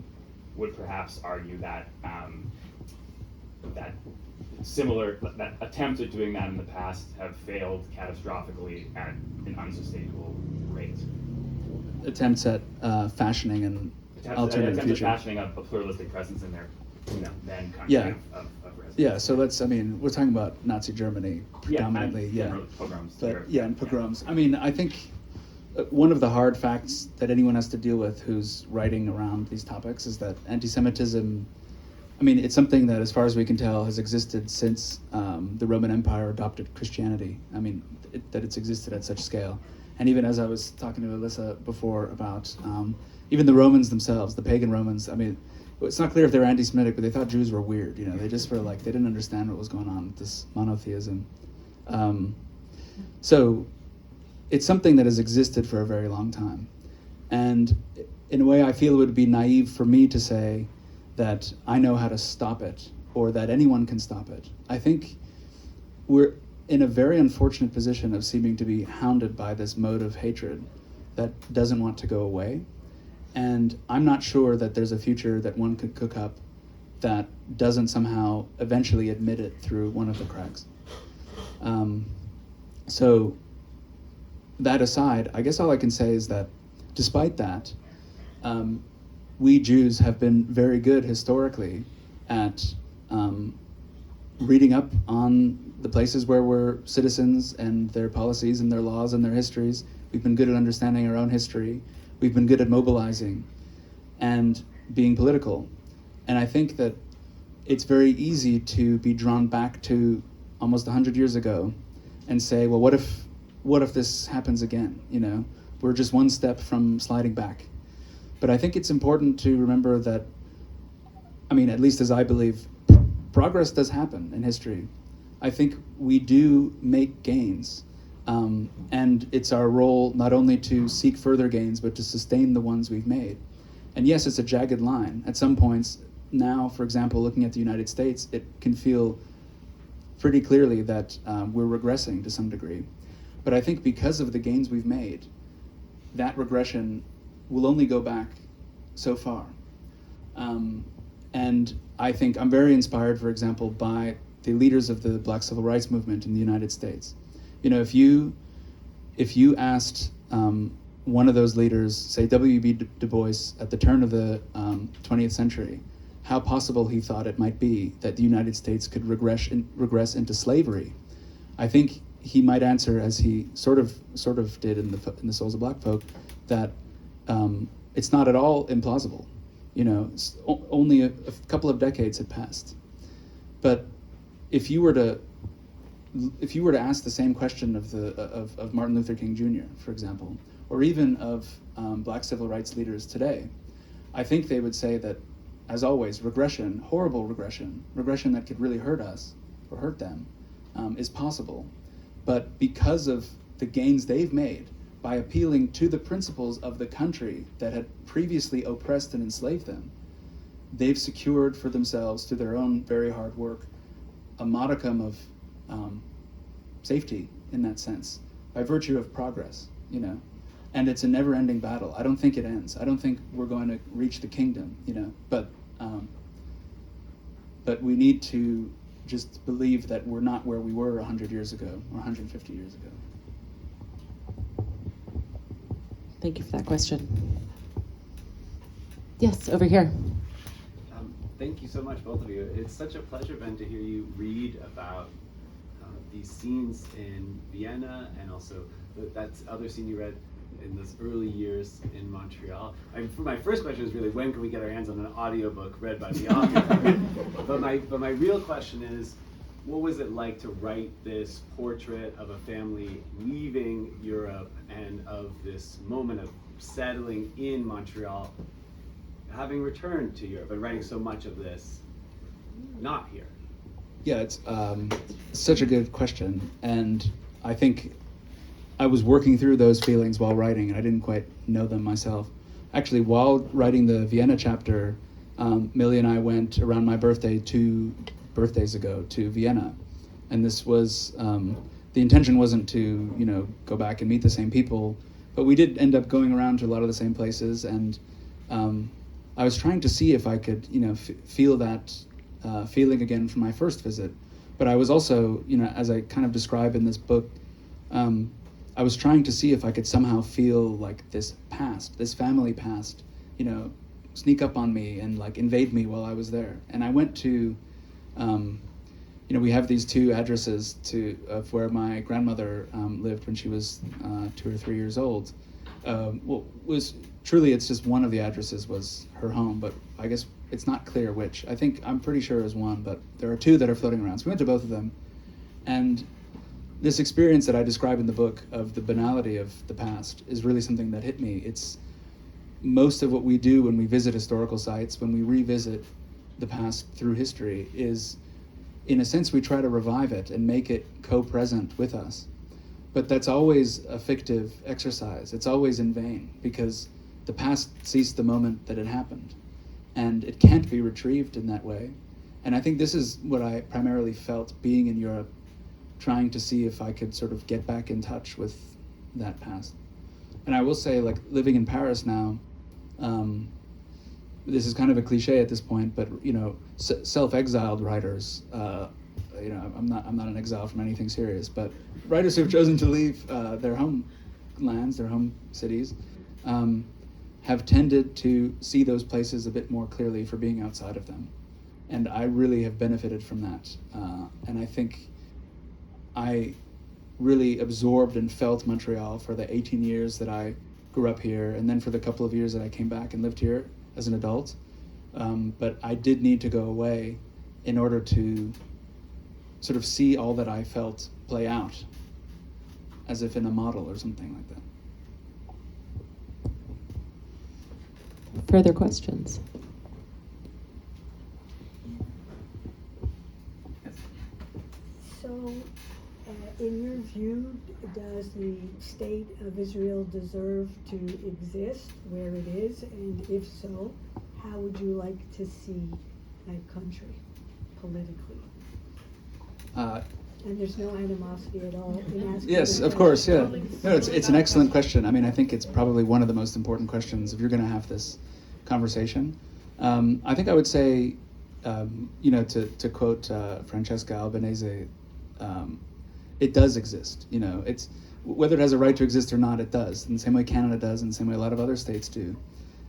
would perhaps argue that that attempts at doing that in the past have failed catastrophically at an unsustainable rate? Attempts at fashioning an alternative Attempts future. at fashioning a pluralistic presence in their then country Yeah. of residence. Yeah, so we're talking about Nazi Germany predominantly, Pogroms. But and pogroms. I mean, I think one of the hard facts that anyone has to deal with who's writing around these topics is that anti-Semitism, it's something that, as far as we can tell, has existed since the Roman Empire adopted Christianity. That it's existed at such scale. And even as I was talking to Alyssa before about even the Romans themselves, the pagan Romans, it's not clear if they were anti-Semitic, but they thought Jews were weird. They just were like, they didn't understand what was going on with this monotheism. So it's something that has existed for a very long time. And in a way, I feel it would be naive for me to say that I know how to stop it or that anyone can stop it. I think we're in a very unfortunate position of seeming to be hounded by this mode of hatred that doesn't want to go away. And I'm not sure that there's a future that one could cook up that doesn't somehow eventually admit it through one of the cracks. So that aside, I guess all I can say is that despite that, we Jews have been very good historically at reading up on the places where we're citizens and their policies and their laws and their histories. We've been good at understanding our own history. We've been good at mobilizing and being political. And I think that it's very easy to be drawn back to almost 100 years ago and say, well, what if this happens again? We're just one step from sliding back. But I think it's important to remember that, at least as I believe, progress does happen in history. I think we do make gains. And it's our role not only to seek further gains, but to sustain the ones we've made. And yes, it's a jagged line. At some points, now, for example, looking at the United States, it can feel pretty clearly that we're regressing to some degree. But I think because of the gains we've made, that regression will only go back so far. And I think I'm very inspired, for example, by the leaders of the Black Civil Rights Movement in the United States. If you asked one of those leaders, say W.B. Du Bois, at the turn of the 20th century, how possible he thought it might be that the United States could regress into slavery, I think he might answer, as he sort of did in the Souls of Black Folk, that it's not at all implausible. Only a couple of decades had passed. But if you were to ask the same question of Martin Luther King Jr., for example, or even of Black civil rights leaders today, I think they would say that, as always, regression, horrible regression that could really hurt us or hurt them, is possible. But because of the gains they've made by appealing to the principles of the country that had previously oppressed and enslaved them, they've secured for themselves, through their own very hard work, a modicum of safety in that sense, by virtue of progress, and it's a never-ending battle. I don't think it ends. I don't think we're going to reach the kingdom, but we need to just believe that we're not where we were 100 years ago or 150 years ago. Thank you for that question. Yes, over here. Thank you so much, both of you. It's such a pleasure, Ben, to hear you read about these scenes in Vienna, and also that other scene you read in those early years in Montreal. My first question is really, when can we get our hands on an audiobook read by the author? but my real question is, what was it like to write this portrait of a family leaving Europe and of this moment of settling in Montreal, having returned to Europe and writing so much of this not here? Yeah, it's such a good question, and I think I was working through those feelings while writing, and I didn't quite know them myself. Actually, while writing the Vienna chapter, Millie and I went around my birthday 2 birthdays ago to Vienna, and this was the intention wasn't to go back and meet the same people, but we did end up going around to a lot of the same places, and I was trying to see if I could feel that feeling again from my first visit. But I was also, as I kind of describe in this book, I was trying to see if I could somehow feel like this past, this family past, sneak up on me and like invade me while I was there. And I went to, we have these 2 addresses of where my grandmother lived when she was 2 or 3 years old. It's just one of the addresses was her home, but I guess it's not clear which. I'm pretty sure it was one, but there are 2 that are floating around. So we went to both of them. And this experience that I describe in the book of the banality of the past is really something that hit me. It's most of what we do when we visit historical sites, when we revisit the past through history, is, in a sense, we try to revive it and make it co-present with us. But that's always a fictive exercise. It's always in vain, because the past ceased the moment that it happened, and it can't be retrieved in that way. And I think this is what I primarily felt being in Europe, trying to see if I could sort of get back in touch with that past. And I will say, like, living in Paris now, this is kind of a cliche at this point, but self-exiled writers, I'm not an exile from anything serious, but writers who have chosen to leave their homelands, their home cities, have tended to see those places a bit more clearly for being outside of them. And I really have benefited from that. And I think I really absorbed and felt Montreal for the 18 years that I grew up here, and then for the couple of years that I came back and lived here as an adult. But I did need to go away in order to sort of see all that I felt play out, as if in a model or something like that. Further questions? So, in your view, does the state of Israel deserve to exist where it is? And if so, how would you like to see that country politically? And there's no animosity at all in asking. Yes, of course, yeah. No, it's an excellent question. I mean, I think it's probably one of the most important questions if you're going to have this conversation. I think I would say, to quote Francesca Albanese, it does exist. It's whether it has a right to exist or not, it does. In the same way Canada does, in the same way a lot of other states do.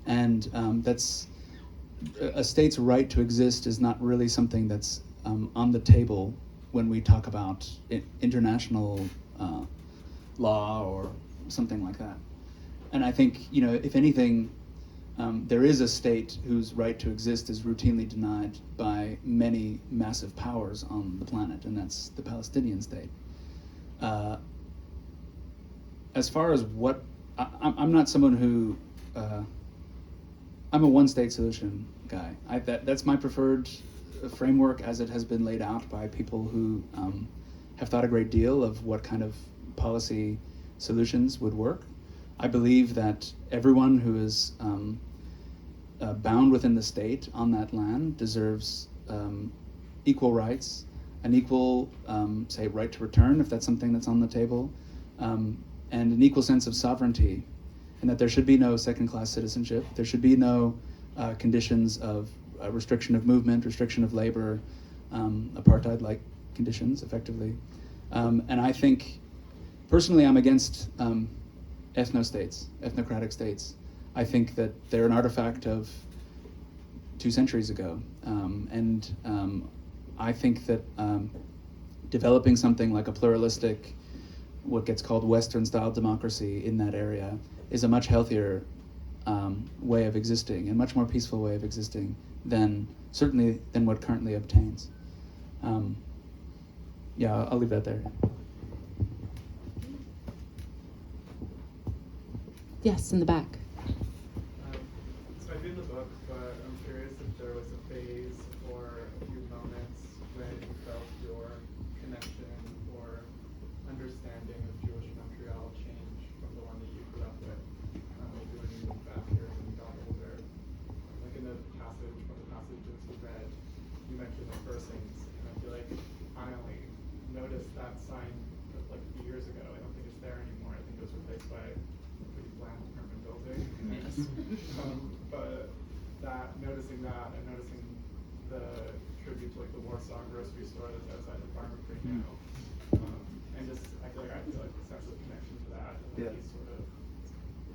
And that's a state's right to exist is not really something that's on the table when we talk about international law or something like that. And I think, if anything, there is a state whose right to exist is routinely denied by many massive powers on the planet, and that's the Palestinian state. As far as what, I'm not someone who, I'm a one-state solution guy. That's my preferred framework as it has been laid out by people who have thought a great deal of what kind of policy solutions would work. I believe that everyone who is bound within the state on that land deserves equal rights, an equal, say, right to return if that's something that's on the table, and an equal sense of sovereignty, and that there should be no second-class citizenship. There should be no conditions of restriction of movement, restriction of labor, apartheid-like conditions, effectively. And I think, personally, I'm against ethno-states, ethnocratic states. I think that they're an artifact of 2 centuries ago. I think that developing something like a pluralistic, what gets called Western-style democracy in that area is a much healthier way of existing, and much more peaceful way of existing than what currently obtains. Yeah, I'll leave that there. Yes, in the back. So I read the book, but I'm curious if there was a phase or a few moments when you felt your connection or understanding of Jewish Montreal change from the one that you grew up with, maybe when you moved back here when you got older. Like in the passage, one of the passages you read, you mentioned the Persons, and I feel like I only noticed that sign like a few years ago. I don't think it's there anymore. I think it was replaced by a pretty bland apartment building. But noticing that and noticing the tribute to like the Warsaw grocery store that's outside the Farmer Free now, and just I feel like a sense of connection to that, and like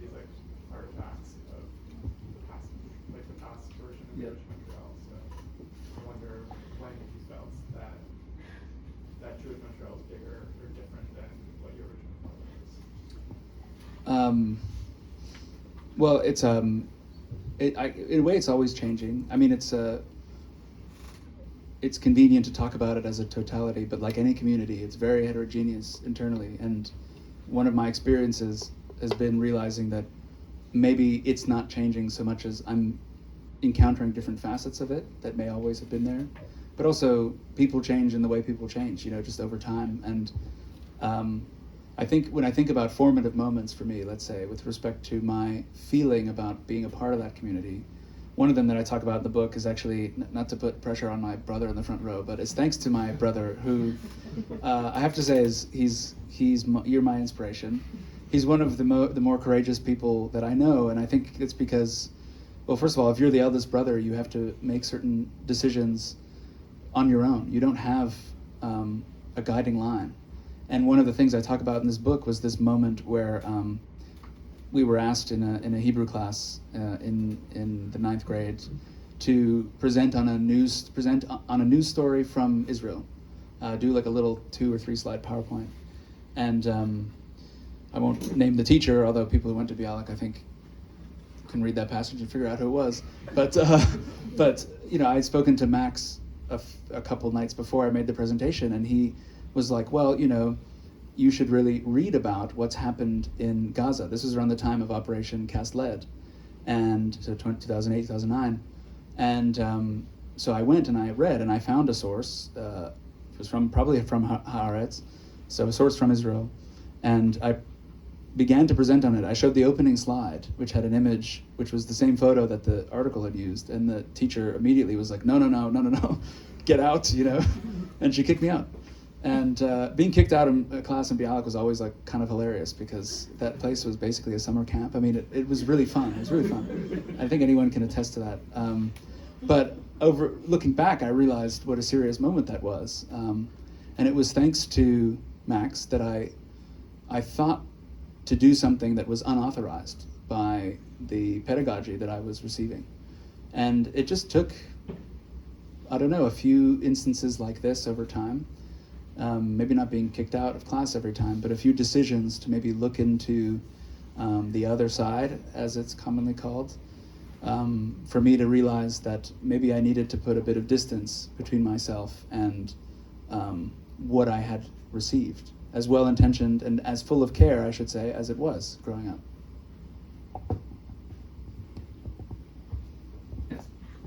these like artifacts of the past, like the past version of Jewish Montreal. So I wonder when you felt that Jewish Montreal is bigger or different than what your original thought was. Well, it's in a way it's always changing. I mean, it's convenient to talk about it as a totality, but like any community, it's very heterogeneous internally. And one of my experiences has been realizing that maybe it's not changing so much as I'm encountering different facets of it that may always have been there. But also, people change in the way people change, just over time. And I think when I think about formative moments for me, let's say, with respect to my feeling about being a part of that community, one of them that I talk about in the book is actually, not to put pressure on my brother in the front row, but it's thanks to my brother who, I have to say, you're my inspiration. He's one of the more courageous people that I know, and I think it's because, well, first of all, if you're the eldest brother, you have to make certain decisions on your own. You don't have a guiding line. And one of the things I talk about in this book was this moment where we were asked in a Hebrew class in the 9th grade to present on a news story from Israel, do like a little 2 or 3 slide PowerPoint, and I won't name the teacher, although people who went to Bialik I think can read that passage and figure out who it was. But I'd spoken to Max a couple nights before I made the presentation, and he was like, well, you should really read about what's happened in Gaza. This was around the time of Operation Cast Lead, and so 2008, 2009. And so I went and I read, and I found a source. It was probably from Haaretz, so a source from Israel. And I began to present on it. I showed the opening slide, which had an image, which was the same photo that the article had used. And the teacher immediately was like, no, get out, and she kicked me out. And being kicked out of a class in Bialik was always like kind of hilarious because that place was basically a summer camp. I mean, it was really fun. It was really fun. I think anyone can attest to that. But looking back, I realized what a serious moment that was. And it was thanks to Max that I thought to do something that was unauthorized by the pedagogy that I was receiving. And it just took, I don't know, a few instances like this over time. Maybe not being kicked out of class every time, but a few decisions to maybe look into the other side, as it's commonly called, for me to realize that maybe I needed to put a bit of distance between myself and what I had received, as well-intentioned and as full of care, I should say, as it was growing up.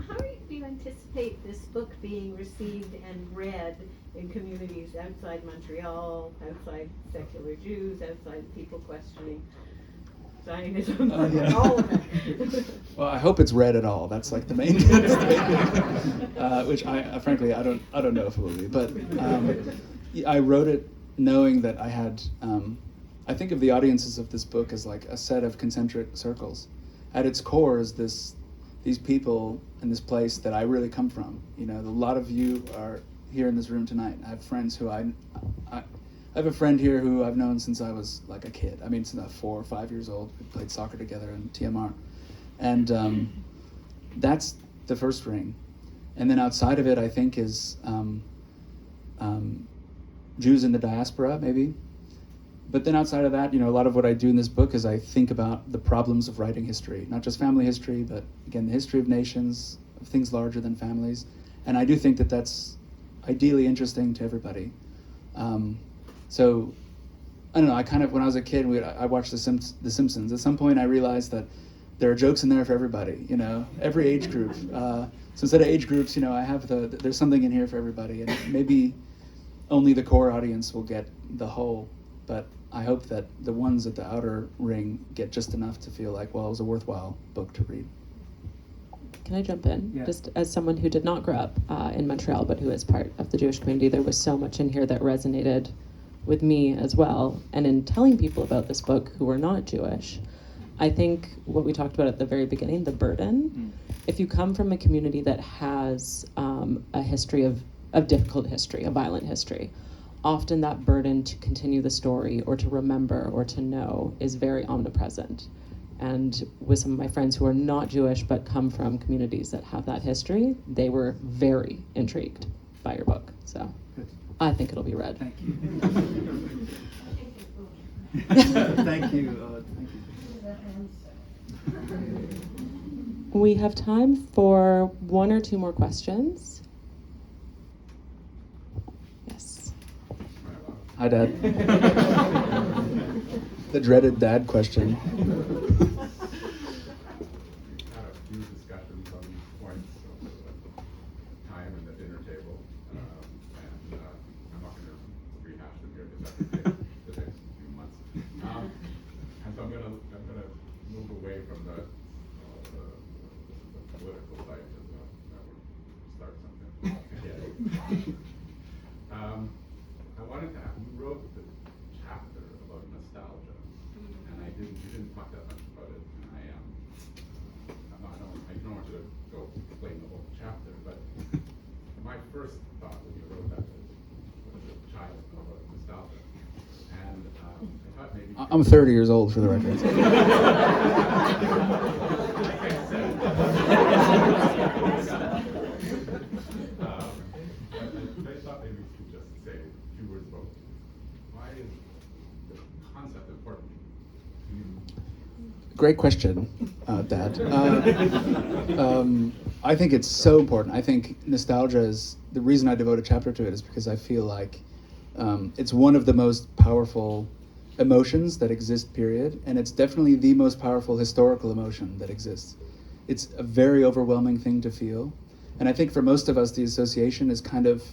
How do you anticipate this book being received and read in communities outside Montreal, outside secular Jews, outside people questioning Zionism, all of it? Well, I hope it's read at all. That's like the main which I frankly I don't know if it will be. But I wrote it knowing that I had. I think of the audiences of this book as like a set of concentric circles. At its core is these people in this place that I really come from. A lot of you are here in this room tonight. I have friends who I have a friend here who I've known since I was like a kid. I mean, since I was 4 or 5 years old. We played soccer together in TMR. And that's the first ring. And then outside of it, I think is Jews in the diaspora, maybe. But then outside of that, a lot of what I do in this book is I think about the problems of writing history, not just family history, but again, the history of nations, of things larger than families. And I do think that that's ideally interesting to everybody. So I don't know. I kind of, when I was a kid, I watched The Simpsons. At some point, I realized that there are jokes in there for everybody. Every age group. So instead of age groups, I have there's something in here for everybody, and maybe only the core audience will get the whole. But I hope that the ones at the outer ring get just enough to feel like, well, it was a worthwhile book to read. Can I jump in? Yeah. Just as someone who did not grow up in Montreal, but who is part of the Jewish community, there was so much in here that resonated with me as well. And in telling people about this book who were not Jewish, I think what we talked about at the very beginning, the burden, if you come from a community that has a history of difficult history, a violent history, often that burden to continue the story or to remember or to know is very omnipresent. And with some of my friends who are not Jewish but come from communities that have that history, they were very intrigued by your book. So I think it'll be read. Thank you. Thank you. We have time for one or two more questions. Yes. Hi, Dad. The dreaded dad question. Had a few discussions on these points of time and the dinner table, and I'm not going to rehash them here because that will take the next few months. And so I'm going to move away from the political side because that would start something. I wanted to have, you wrote the chapter about nostalgia, and you didn't talk that much about it, and I don't want you to go explain the whole chapter, but my first thought when you wrote that was a child about nostalgia, and I thought maybe I'm 30 years old, for the record. I thought maybe you could just say a few words about why is the concept important to you? Great question, Dad. I think it's so important. I think nostalgia is, the reason I devote a chapter to it is because I feel like it's one of the most powerful emotions that exist, period. And it's definitely the most powerful historical emotion that exists. It's a very overwhelming thing to feel. And I think for most of us, the association is kind of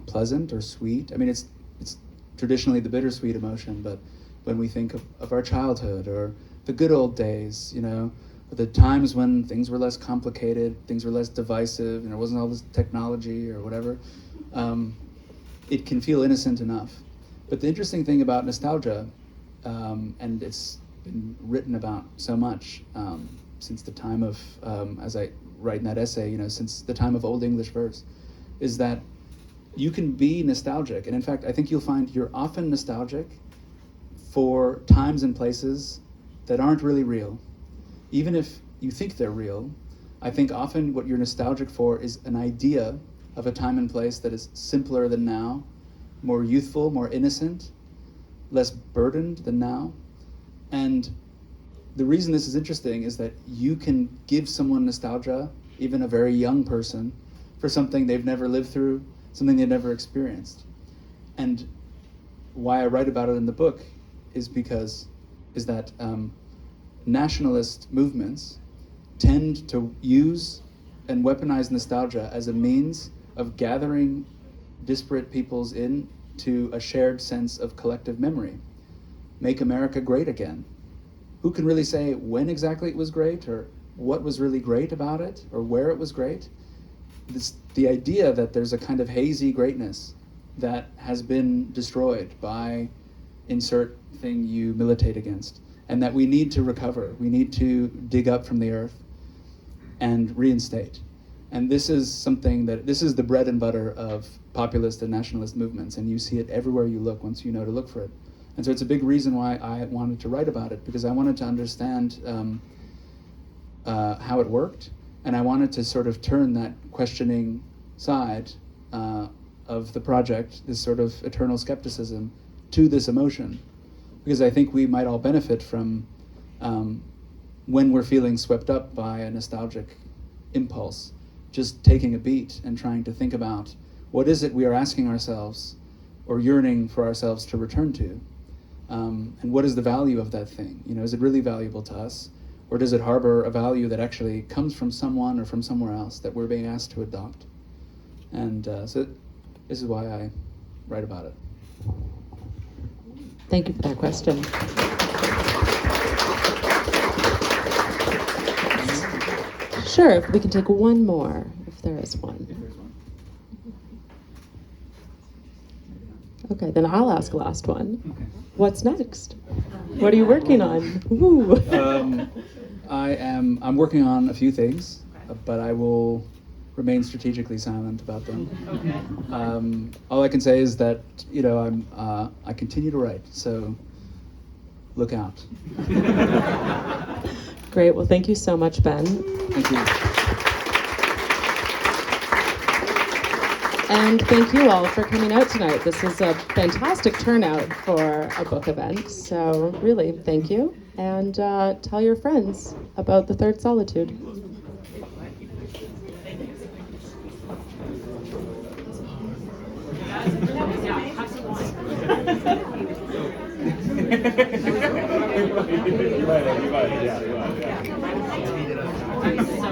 pleasant or sweet. I mean, it's traditionally the bittersweet emotion, but when we think of our childhood or the good old days, the times when things were less complicated, things were less divisive, and there wasn't all this technology or whatever, it can feel innocent enough. But the interesting thing about nostalgia, and it's been written about so much since the time of, as I write in that essay, since the time of Old English verse, is that you can be nostalgic. And in fact, I think you'll find you're often nostalgic for times and places that aren't really real. Even if you think they're real, I think often what you're nostalgic for is an idea of a time and place that is simpler than now, more youthful, more innocent, less burdened than now. And the reason this is interesting is that you can give someone nostalgia, even a very young person, for something they've never lived through, something they've never experienced. And why I write about it in the book is that nationalist movements tend to use and weaponize nostalgia as a means of gathering disparate peoples into a shared sense of collective memory. Make America great again. Who can really say when exactly it was great, or what was really great about it, or where it was great? The idea that there's a kind of hazy greatness that has been destroyed by insert thing you militate against, and that we need to recover, we need to dig up from the earth and reinstate. And this is the bread and butter of populist and nationalist movements, and you see it everywhere you look once you know to look for it. And so it's a big reason why I wanted to write about it, because I wanted to understand how it worked, and I wanted to sort of turn that questioning side of the project, this sort of eternal skepticism, to this emotion. Because I think we might all benefit from when we're feeling swept up by a nostalgic impulse, just taking a beat and trying to think about what is it we are asking ourselves or yearning for ourselves to return to? And what is the value of that thing? You know, is it really valuable to us? Or does it harbor a value that actually comes from someone or from somewhere else that we're being asked to adopt? And so this is why I write about it. Thank you for that question. Sure, if we can take one more, if there is one. If there's one. Okay, then I'll ask the last one. Okay. What's next? What are you working on? Woo. I'm working on a few things, but I will remain strategically silent about them. All I can say is that, you know, I continue to write, so look out. Great. Well, thank you so much, Ben. Thank you. And thank you all for coming out tonight. This is a fantastic turnout for a book event. So really, thank you. And tell your friends about the Third Solitude. You might, yeah.